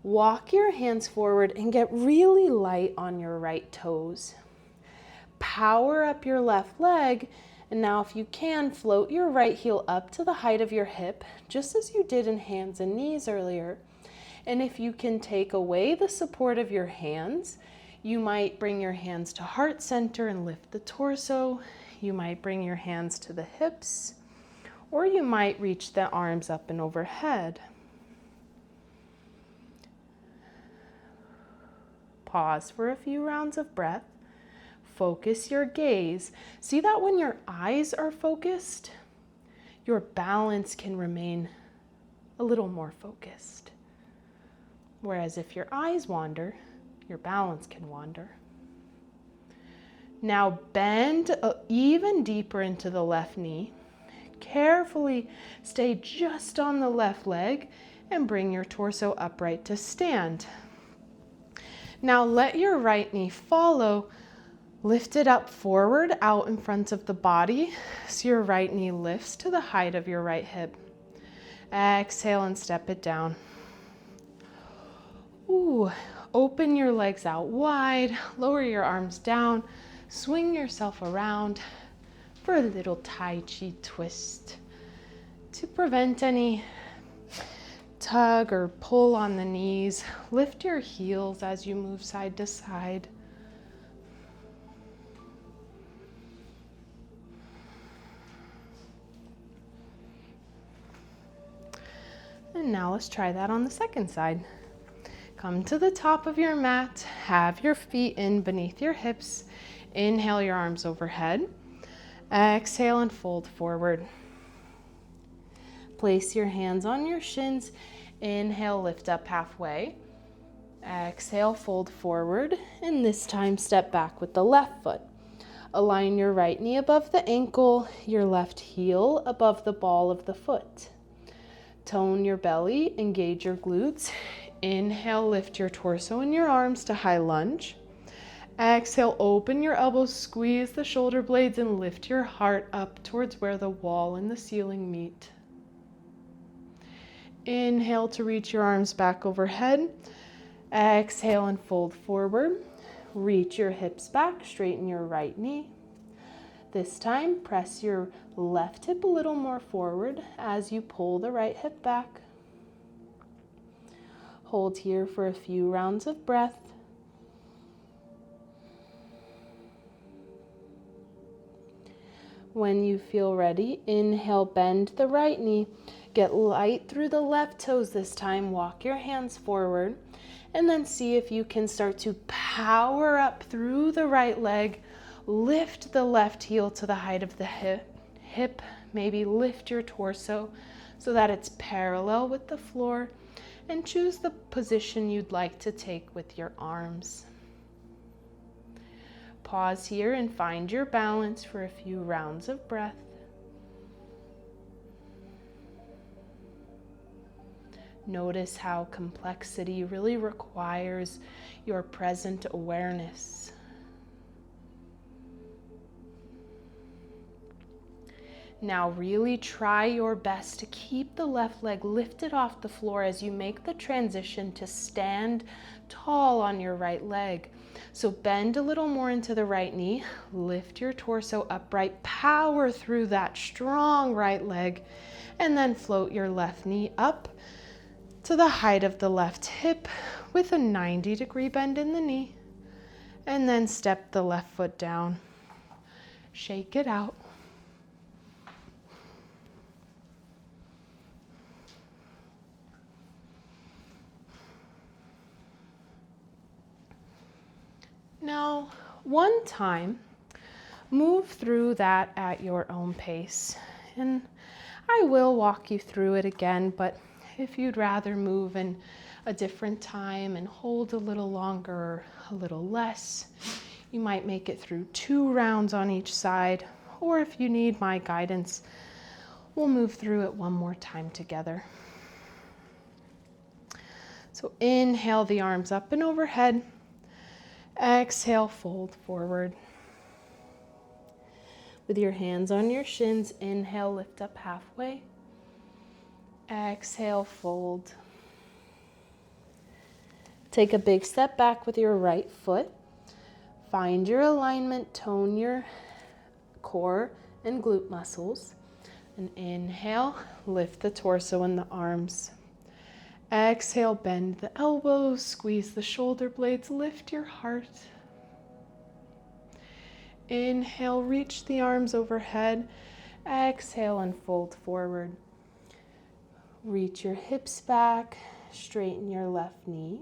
Walk your hands forward and get really light on your right toes. Power up your left leg, and now if you can, float your right heel up to the height of your hip, just as you did in hands and knees earlier. And if you can take away the support of your hands, you might bring your hands to heart center and lift the torso. You might bring your hands to the hips, or you might reach the arms up and overhead. Pause for a few rounds of breath. Focus your gaze. See that when your eyes are focused, your balance can remain a little more focused. Whereas if your eyes wander, your balance can wander. Now bend even deeper into the left knee. Carefully stay just on the left leg and bring your torso upright to stand. Now let your right knee follow. Lift it up forward out in front of the body so your right knee lifts to the height of your right hip. Exhale and step it down. Ooh, open your legs out wide, lower your arms down, swing yourself around for a little Tai Chi twist to prevent any tug or pull on the knees. Lift your heels as you move side to side. And now let's try that on the second side. Come to the top of your mat, have your feet in beneath your hips. Inhale your arms overhead. Exhale and fold forward. Place your hands on your shins. Inhale, lift up halfway. Exhale, fold forward, and this time step back with the left foot. Align your right knee above the ankle, your left heel above the ball of the foot. Tone your belly, engage your glutes. Inhale, lift your torso and your arms to high lunge. Exhale, open your elbows, squeeze the shoulder blades, and lift your heart up towards where the wall and the ceiling meet. Inhale to reach your arms back overhead. Exhale and fold forward. Reach your hips back, straighten your right knee. This time, press your left hip a little more forward as you pull the right hip back. Hold here for a few rounds of breath. When you feel ready, inhale, bend the right knee. Get light through the left toes this time. Walk your hands forward. And then see if you can start to power up through the right leg. Lift the left heel to the height of the hip. Maybe lift your torso so that it's parallel with the floor. And choose the position you'd like to take with your arms. Pause here and find your balance for a few rounds of breath. Notice how complexity really requires your present awareness. Now really try your best to keep the left leg lifted off the floor as you make the transition to stand tall on your right leg. So bend a little more into the right knee, lift your torso upright, power through that strong right leg, and then float your left knee up to the height of the left hip with a 90-degree bend in the knee. And then step the left foot down. Shake it out. Now, one time, move through that at your own pace. And I will walk you through it again, but if you'd rather move in a different time and hold a little longer or a little less, you might make it through 2 rounds on each side, or if you need my guidance, we'll move through it one more time together. So inhale the arms up and overhead. Exhale, fold forward. With your hands on your shins, inhale, lift up halfway. Exhale, fold. Take a big step back with your right foot. Find your alignment, tone your core and glute muscles. And inhale, lift the torso and the arms. Exhale, bend the elbows, squeeze the shoulder blades, lift your heart. Inhale, reach the arms overhead. Exhale and fold forward. Reach your hips back, straighten your left knee.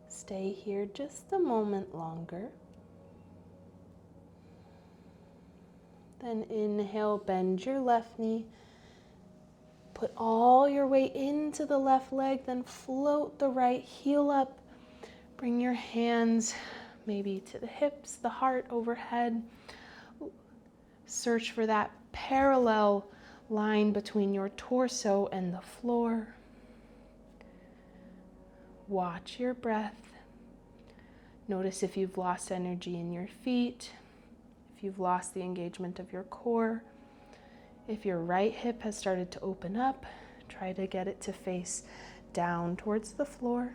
Stay here just a moment longer. Then inhale, bend your left knee. Put all your weight into the left leg, then float the right heel up. Bring your hands maybe to the hips, the heart overhead. Search for that parallel line between your torso and the floor. Watch your breath. Notice if you've lost energy in your feet, if you've lost the engagement of your core. If your right hip has started to open up, try to get it to face down towards the floor.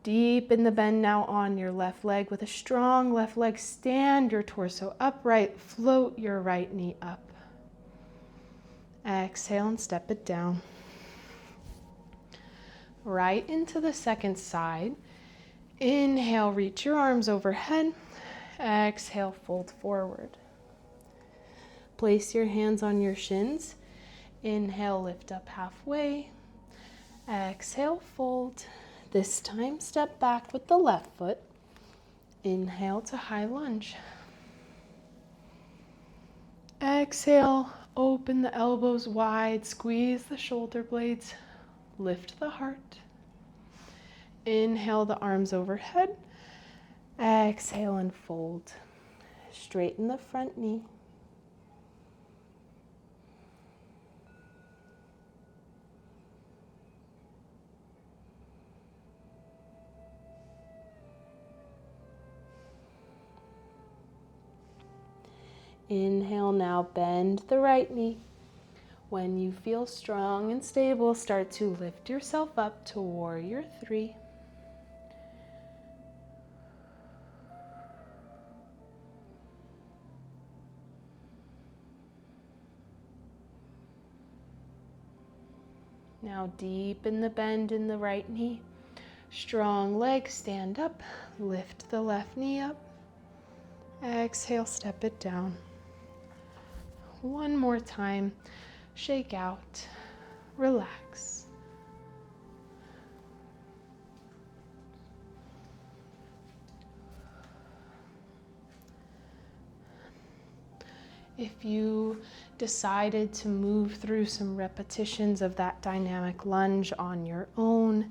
Deepen the bend now on your left leg. With a strong left leg, stand your torso upright, float your right knee up. Exhale and step it down. Right into the second side. Inhale, reach your arms overhead. Exhale, fold forward. Place your hands on your shins. Inhale, lift up halfway. Exhale, fold. This time, step back with the left foot. Inhale to high lunge. Exhale, open the elbows wide, squeeze the shoulder blades, lift the heart. Inhale the arms overhead. Exhale and fold. Straighten the front knee. Inhale, now bend the right knee. When you feel strong and stable, start to lift yourself up to warrior 3. Now deepen the bend in the right knee. Strong leg, stand up, lift the left knee up. Exhale, step it down. One more time, shake out, relax. If you decided to move through some repetitions of that dynamic lunge on your own,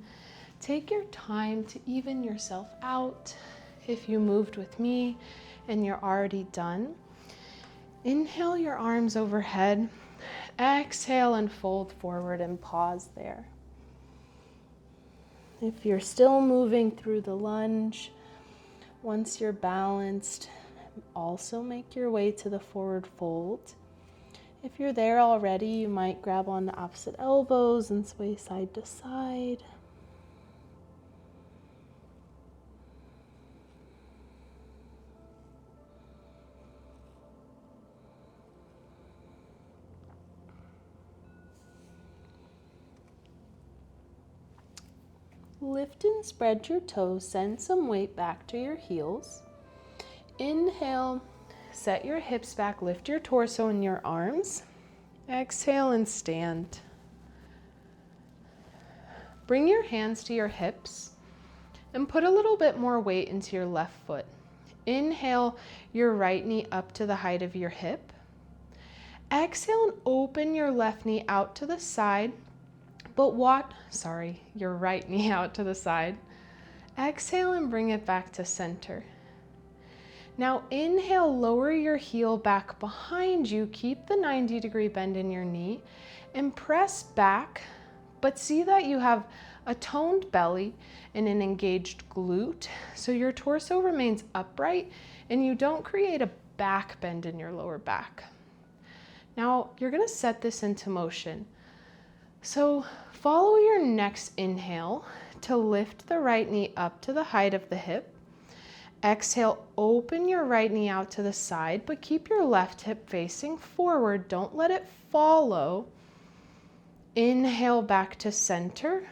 take your time to even yourself out. If you moved with me and you're already done, inhale your arms overhead, exhale and fold forward and pause there. If you're still moving through the lunge, once you're balanced, also make your way to the forward fold. If you're there already, you might grab on the opposite elbows and sway side to side. Lift and spread your toes. Send some weight back to your heels. Inhale, set your hips back, lift your torso and your arms. Exhale and stand. Bring your hands to your hips and put a little bit more weight into your left foot. Inhale your right knee up to the height of your hip. Exhale and open your left knee out to the side, but your right knee out to the side. Exhale and bring it back to center. Now inhale, lower your heel back behind you. Keep the 90-degree bend in your knee and press back, but see that you have a toned belly and an engaged glute, so your torso remains upright and you don't create a back bend in your lower back. Now you're going to set this into motion. So follow your next inhale to lift the right knee up to the height of the hip. Exhale, open your right knee out to the side, but keep your left hip facing forward. Don't let it follow. Inhale back to center.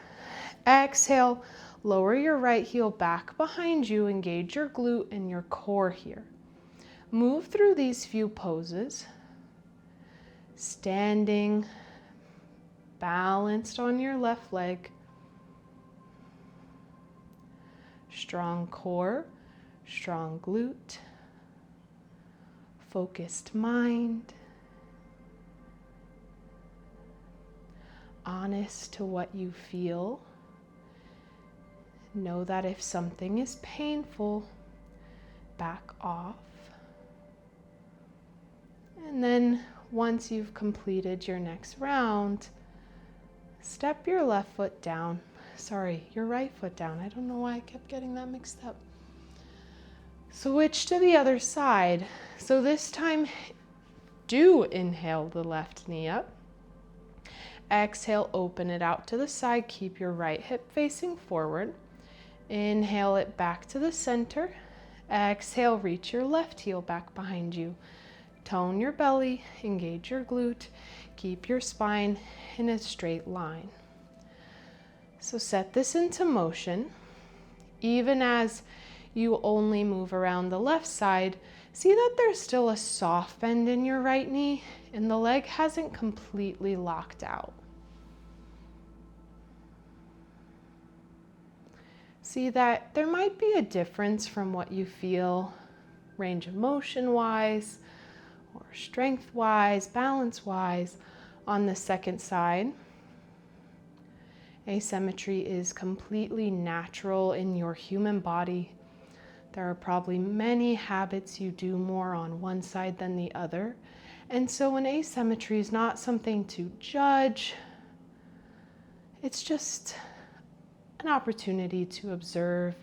Exhale, lower your right heel back behind you. Engage your glute and your core here. Move through these few poses. Standing, balanced on your left leg. Strong core, strong glute, focused mind, honest to what you feel. Know that if something is painful, back off. And then once you've completed your next round, step your left foot down. Your right foot down. I don't know why I kept getting that mixed up. Switch to the other side. So this time, do inhale the left knee up. Exhale, open it out to the side. Keep your right hip facing forward. Inhale it back to the center. Exhale, reach your left heel back behind you. Tone your belly, engage your glute, keep your spine in a straight line. So set this into motion. Even as you only move around the left side, see that there's still a soft bend in your right knee and the leg hasn't completely locked out. See that there might be a difference from what you feel range of motion wise, or strength wise, balance wise on the second side. Asymmetry is completely natural in your human body. There are probably many habits you do more on one side than the other. And so an asymmetry is not something to judge. It's just an opportunity to observe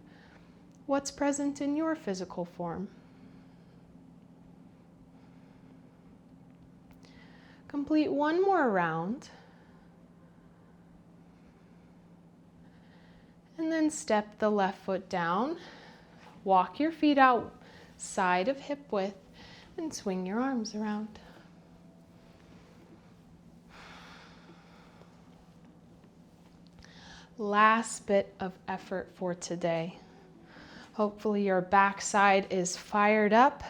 what's present in your physical form. Complete one more round. And then step the left foot down. Walk your feet out side of hip width and swing your arms around. Last bit of effort for today. Hopefully your backside is fired up.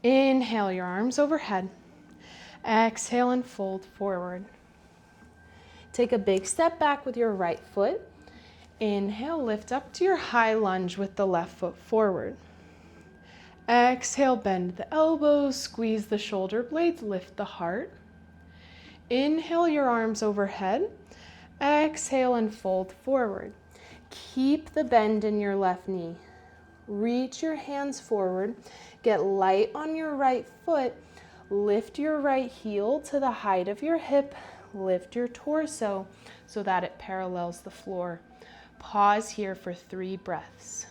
Inhale your arms overhead. Exhale and fold forward. Take a big step back with your right foot. Inhale, lift up to your high lunge with the left foot forward. Exhale, bend the elbows, squeeze the shoulder blades, lift the heart. Inhale your arms overhead. Exhale and fold forward. Keep the bend in your left knee. Reach your hands forward. Get light on your right foot. Lift your right heel to the height of your hip. Lift your torso so that it parallels the floor. Pause here for 3 breaths.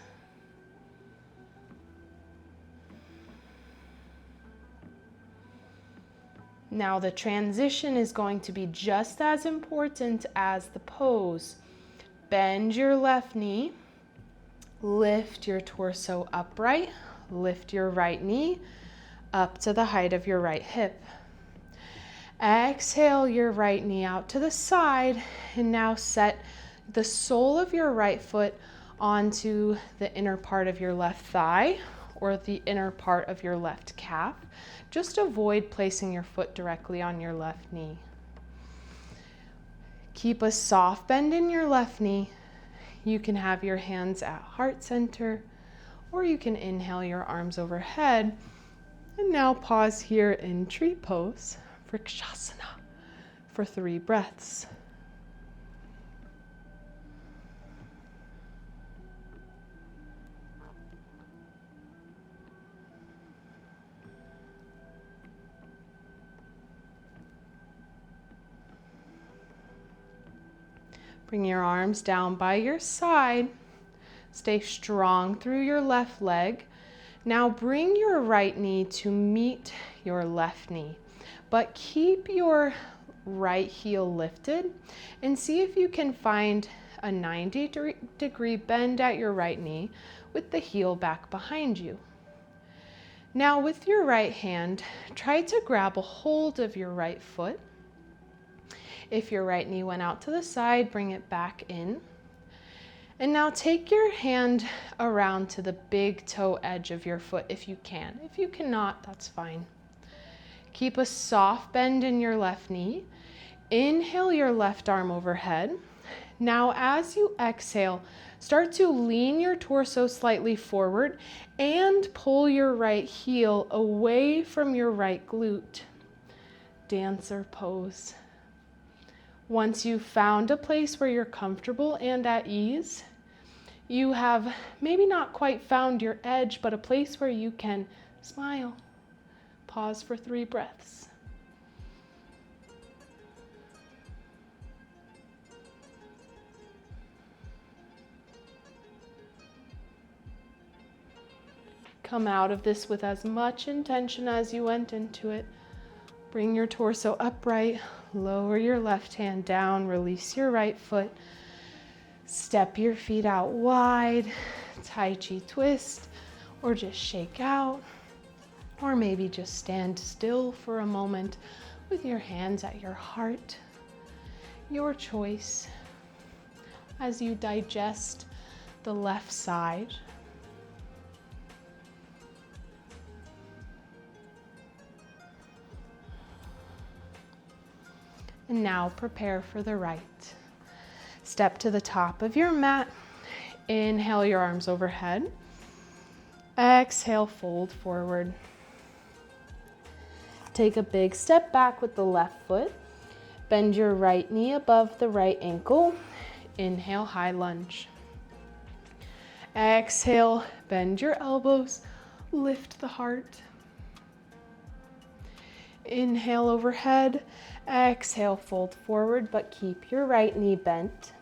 Now the transition is going to be just as important as the pose. Bend your left knee. Lift your torso upright. Lift your right knee up to the height of your right hip. Exhale your right knee out to the side and now set the sole of your right foot onto the inner part of your left thigh or the inner part of your left calf. Just avoid placing your foot directly on your left knee. Keep a soft bend in your left knee. You can have your hands at heart center, or you can inhale your arms overhead. And now pause here in tree pose, Vrikshasana, for 3 breaths. Bring your arms down by your side. Stay strong through your left leg. Now bring your right knee to meet your left knee, but keep your right heel lifted and see if you can find a 90-degree bend at your right knee with the heel back behind you. Now with your right hand, try to grab a hold of your right foot. If your right knee went out to the side, bring it back in. And now take your hand around to the big toe edge of your foot if you can. If you cannot, that's fine. Keep a soft bend in your left knee. Inhale your left arm overhead. Now as you exhale, start to lean your torso slightly forward and pull your right heel away from your right glute. Dancer pose. Once you've found a place where you're comfortable and at ease, you have maybe not quite found your edge, but a place where you can smile. Pause for 3 breaths. Come out of this with as much intention as you went into it. Bring your torso upright, lower your left hand down, release your right foot. Step your feet out wide, Tai Chi twist, or just shake out. Or maybe just stand still for a moment with your hands at your heart. Your choice as you digest the left side. And now prepare for the right. Step to the top of your mat. Inhale your arms overhead. Exhale, fold forward. Take a big step back with the left foot. Bend your right knee above the right ankle. Inhale, high lunge. Exhale, bend your elbows. Lift the heart. Inhale overhead. Exhale, fold forward, but keep your right knee bent.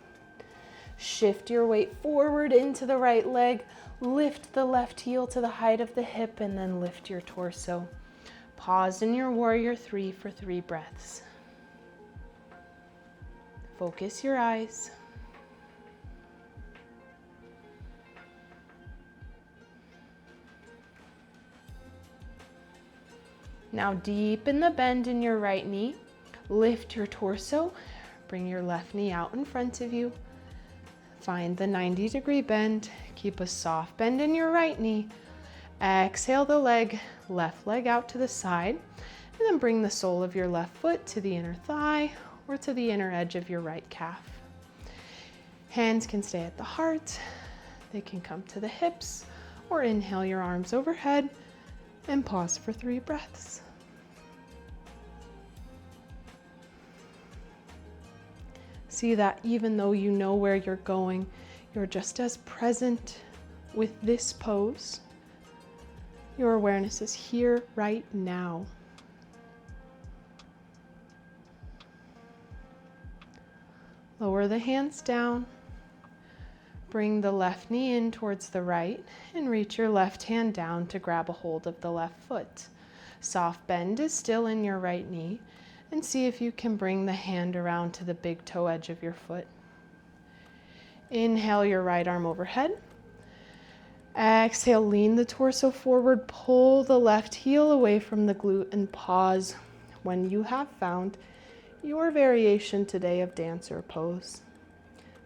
Shift your weight forward into the right leg. Lift the left heel to the height of the hip and then lift your torso. Pause in your warrior 3 for 3 breaths. Focus your eyes. Now deepen the bend in your right knee. Lift your torso. Bring your left knee out in front of you. Find the 90-degree bend. Keep a soft bend in your right knee. Exhale the left leg out to the side. And then bring the sole of your left foot to the inner thigh or to the inner edge of your right calf. Hands can stay at the heart. They can come to the hips, or inhale your arms overhead and pause for 3 breaths. See that even though you know where you're going, you're just as present with this pose. Your awareness is here right now. Lower the hands down. Bring the left knee in towards the right and reach your left hand down to grab a hold of the left foot. Soft bend is still in your right knee, and see if you can bring the hand around to the big toe edge of your foot. Inhale your right arm overhead. Exhale, lean the torso forward, pull the left heel away from the glute and pause when you have found your variation today of dancer pose.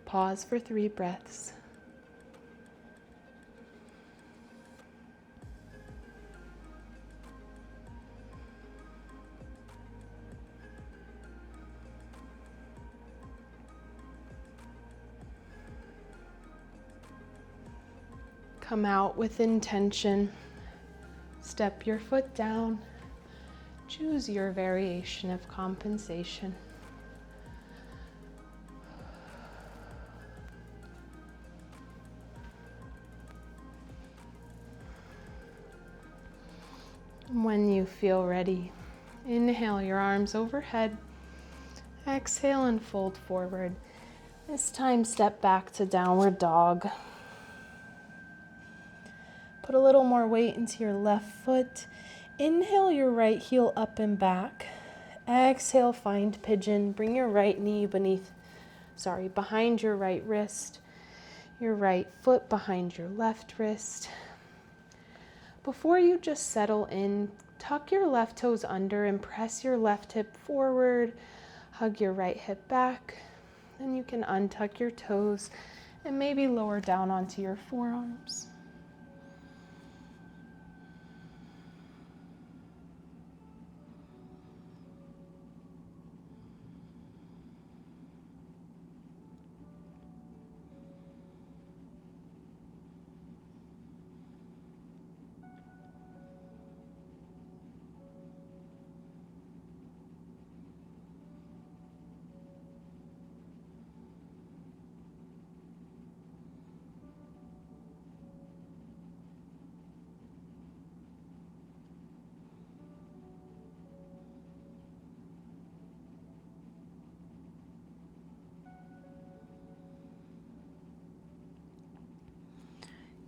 Pause for 3 breaths. Come out with intention. Step your foot down. Choose your variation of compensation. When you feel ready, inhale your arms overhead. Exhale and fold forward. This time, step back to downward dog. Put a little more weight into your left foot. Inhale your right heel up and back. Exhale, find pigeon. Bring your right knee behind your right wrist. Your right foot behind your left wrist. Before you just settle in, tuck your left toes under and press your left hip forward. Hug your right hip back. Then you can untuck your toes and maybe lower down onto your forearms.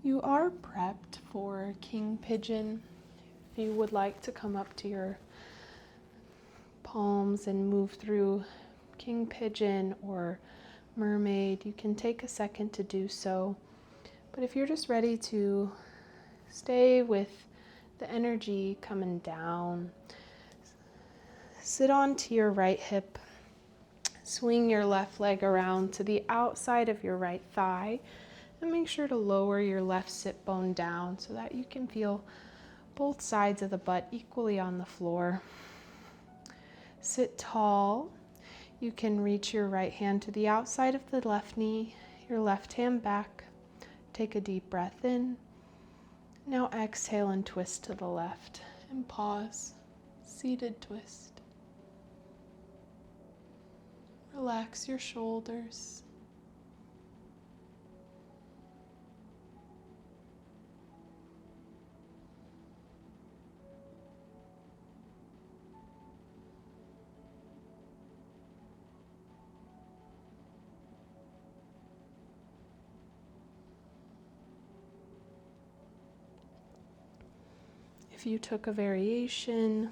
You are prepped for king pigeon. If you would like to come up to your palms and move through king pigeon or mermaid, you can take a second to do so. But if you're just ready to stay with the energy coming down, sit onto your right hip, swing your left leg around to the outside of your right thigh, and make sure to lower your left sit bone down so that you can feel both sides of the butt equally on the floor. Sit tall. You can reach your right hand to the outside of the left knee, your left hand back. Take a deep breath in. Now exhale and twist to the left and pause. Seated twist. Relax your shoulders. If you took a variation,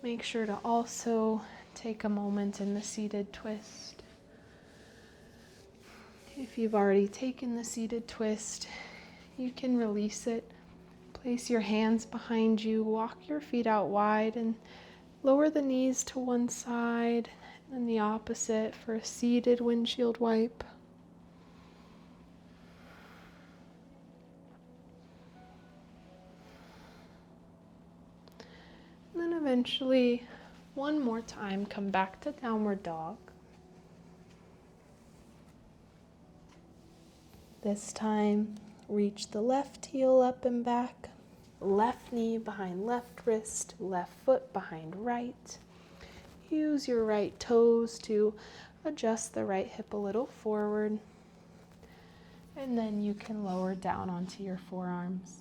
make sure to also take a moment in the seated twist. If you've already taken the seated twist, you can release it. Place your hands behind you, walk your feet out wide, and lower the knees to one side, and the opposite for a seated windshield wipe. And then eventually, one more time, come back to downward dog. This time, reach the left heel up and back, left knee behind left wrist, left foot behind right. Use your right toes to adjust the right hip a little forward, and then you can lower down onto your forearms.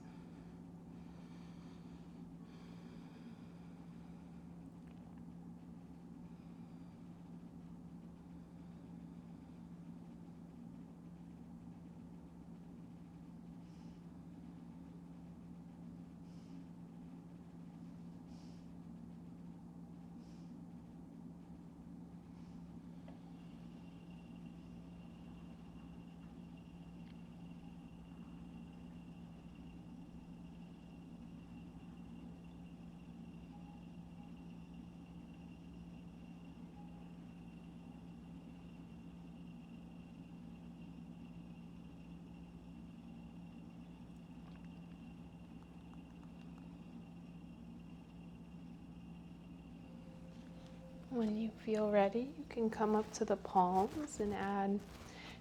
When you feel ready, you can come up to the palms and add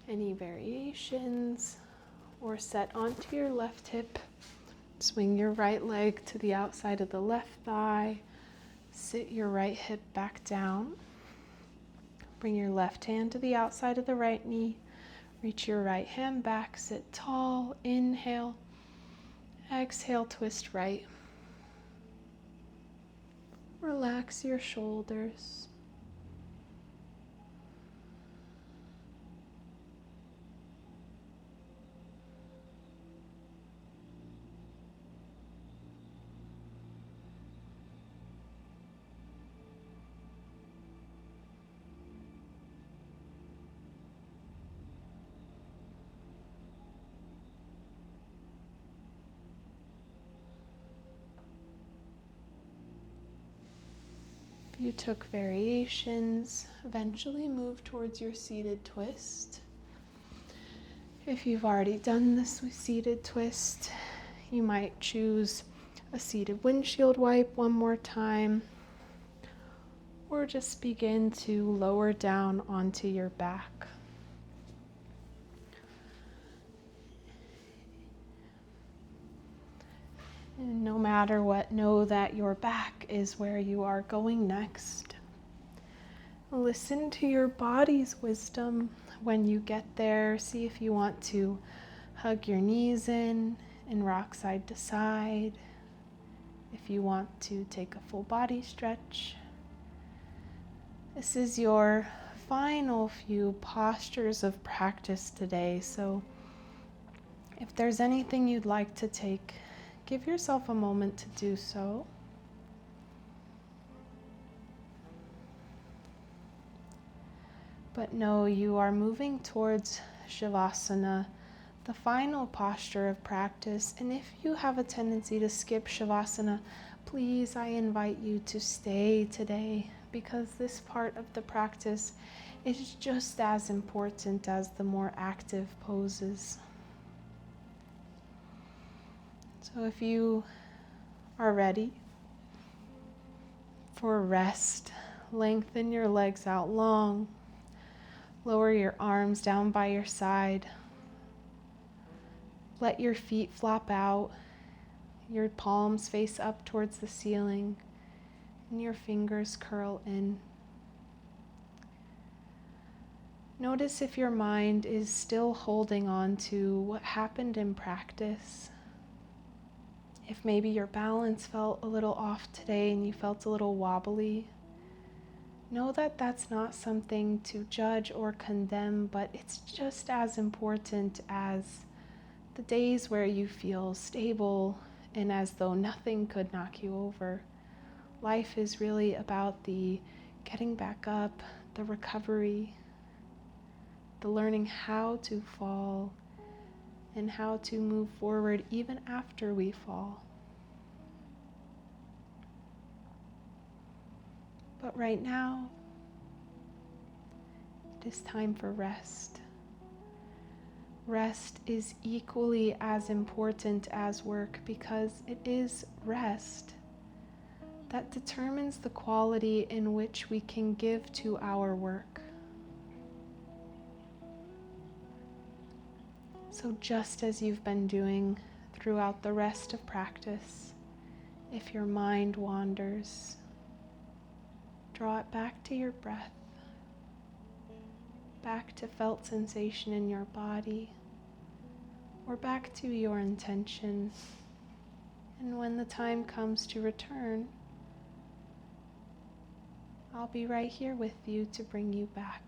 any variations, or set onto your left hip. Swing your right leg to the outside of the left thigh. Sit your right hip back down. Bring your left hand to the outside of the right knee. Reach your right hand back. Sit tall. Inhale. Exhale, twist right. Relax your shoulders. If you took variations, eventually move towards your seated twist. If you've already done this seated twist, you might choose a seated windshield wipe one more time, or just begin to lower down onto your back. And no matter what, know that your back is where you are going next. Listen to your body's wisdom when you get there. See if you want to hug your knees in and rock side to side. If you want to take a full body stretch. This is your final few postures of practice today. So if there's anything you'd like to take, give yourself a moment to do so. But know you are moving towards Shavasana, the final posture of practice. And if you have a tendency to skip Shavasana, please, I invite you to stay today, because this part of the practice is just as important as the more active poses. So if you are ready for rest, lengthen your legs out long. Lower your arms down by your side. Let your feet flop out. Your palms face up towards the ceiling, and your fingers curl in. Notice if your mind is still holding on to what happened in practice. If maybe your balance felt a little off today and you felt a little wobbly, know that that's not something to judge or condemn, but it's just as important as the days where you feel stable and as though nothing could knock you over. Life is really about the getting back up, the recovery, the learning how to fall, and how to move forward even after we fall. But right now, it is time for rest. Rest is equally as important as work, because it is rest that determines the quality in which we can give to our work. So just as you've been doing throughout the rest of practice, if your mind wanders, draw it back to your breath, back to felt sensation in your body, or back to your intention. And when the time comes to return, I'll be right here with you to bring you back.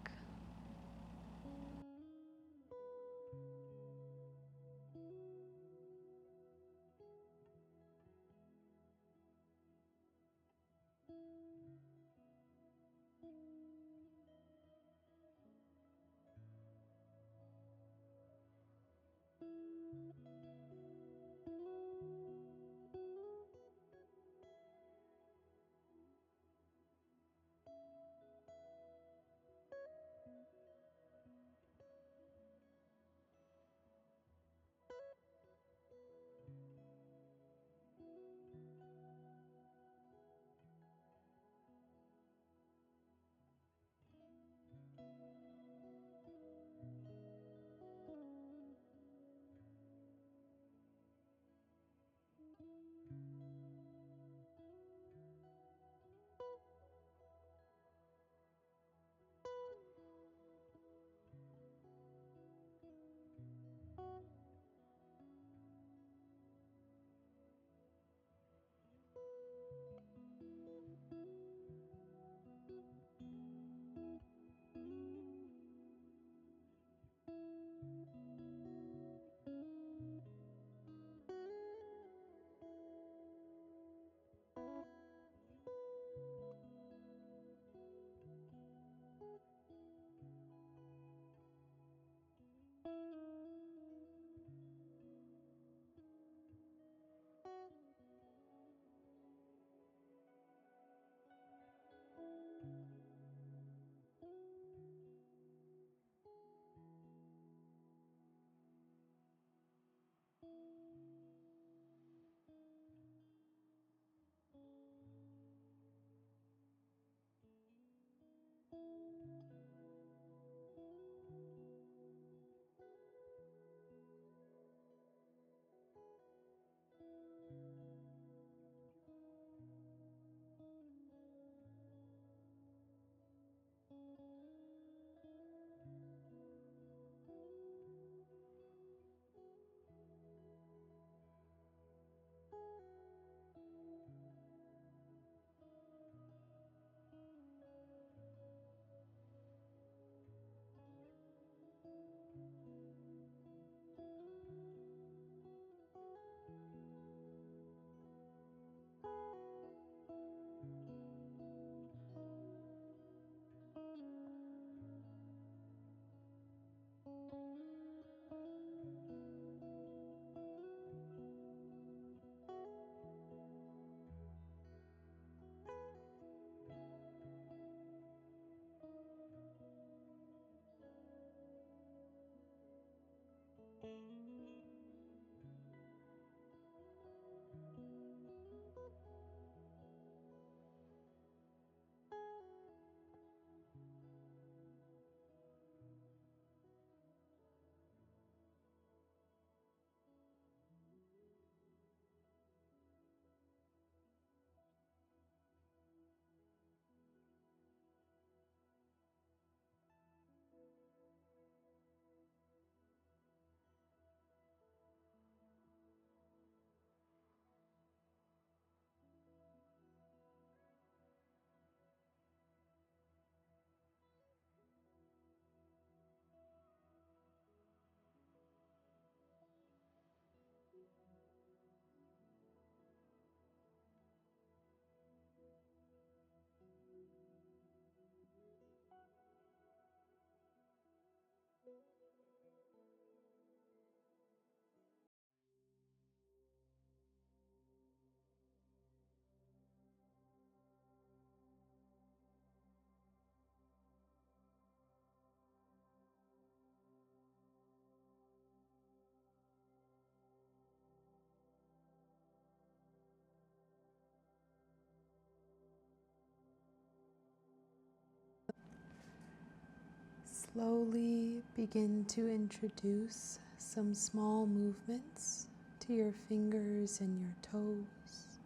Slowly begin to introduce some small movements to your fingers and your toes.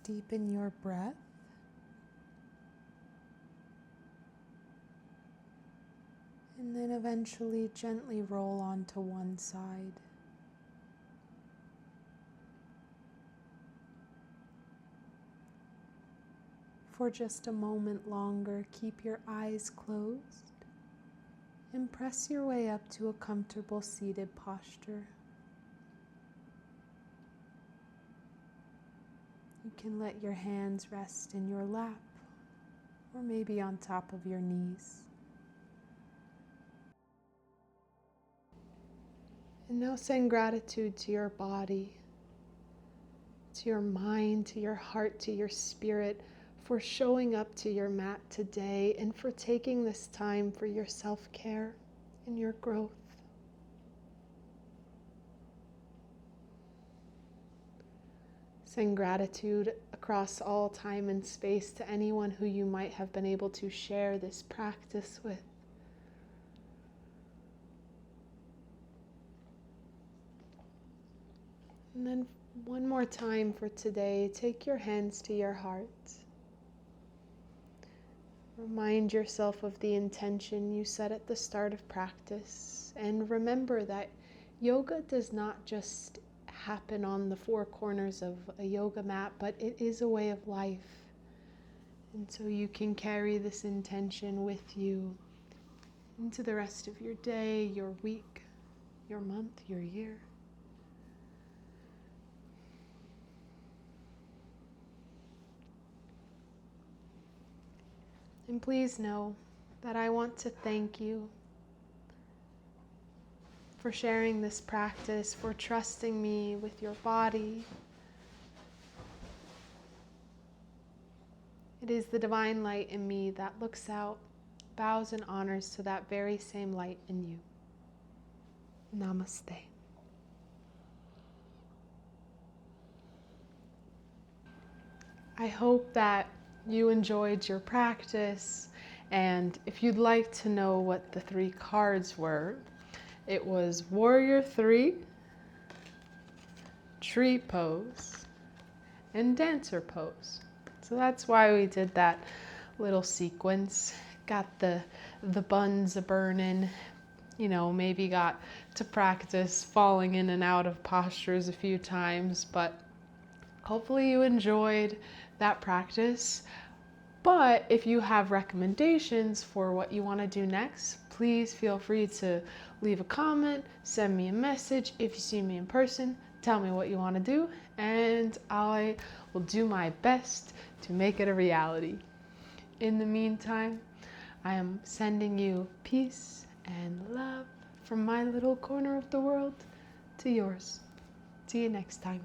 Deepen your breath. And then eventually gently roll onto one side. For just a moment longer, keep your eyes closed and press your way up to a comfortable seated posture. You can let your hands rest in your lap or maybe on top of your knees. And now send gratitude to your body, to your mind, to your heart, to your spirit for showing up to your mat today and for taking this time for your self-care and your growth. Send gratitude across all time and space to anyone who you might have been able to share this practice with. And then one more time for today, take your hands to your heart. Remind yourself of the intention you set at the start of practice, and remember that yoga does not just happen on the four corners of a yoga mat, but it is a way of life. And so you can carry this intention with you into the rest of your day, your week, your month, your year. And please know that I want to thank you for sharing this practice, for trusting me with your body. It is the divine light in me that looks out, bows and honors to that very same light in you. Namaste. I hope that you enjoyed your practice, and if you'd like to know what the 3 cards were, it was Warrior 3, Tree Pose, and Dancer Pose. So that's why we did that little sequence. Got the buns a-burning, maybe got to practice falling in and out of postures a few times, but hopefully you enjoyed that practice. But if you have recommendations for what you want to do next, please feel free to leave a comment, send me a message. If you see me in person, tell me what you want to do, and I will do my best to make it a reality. In the meantime, I am sending you peace and love from my little corner of the world to yours. See you next time.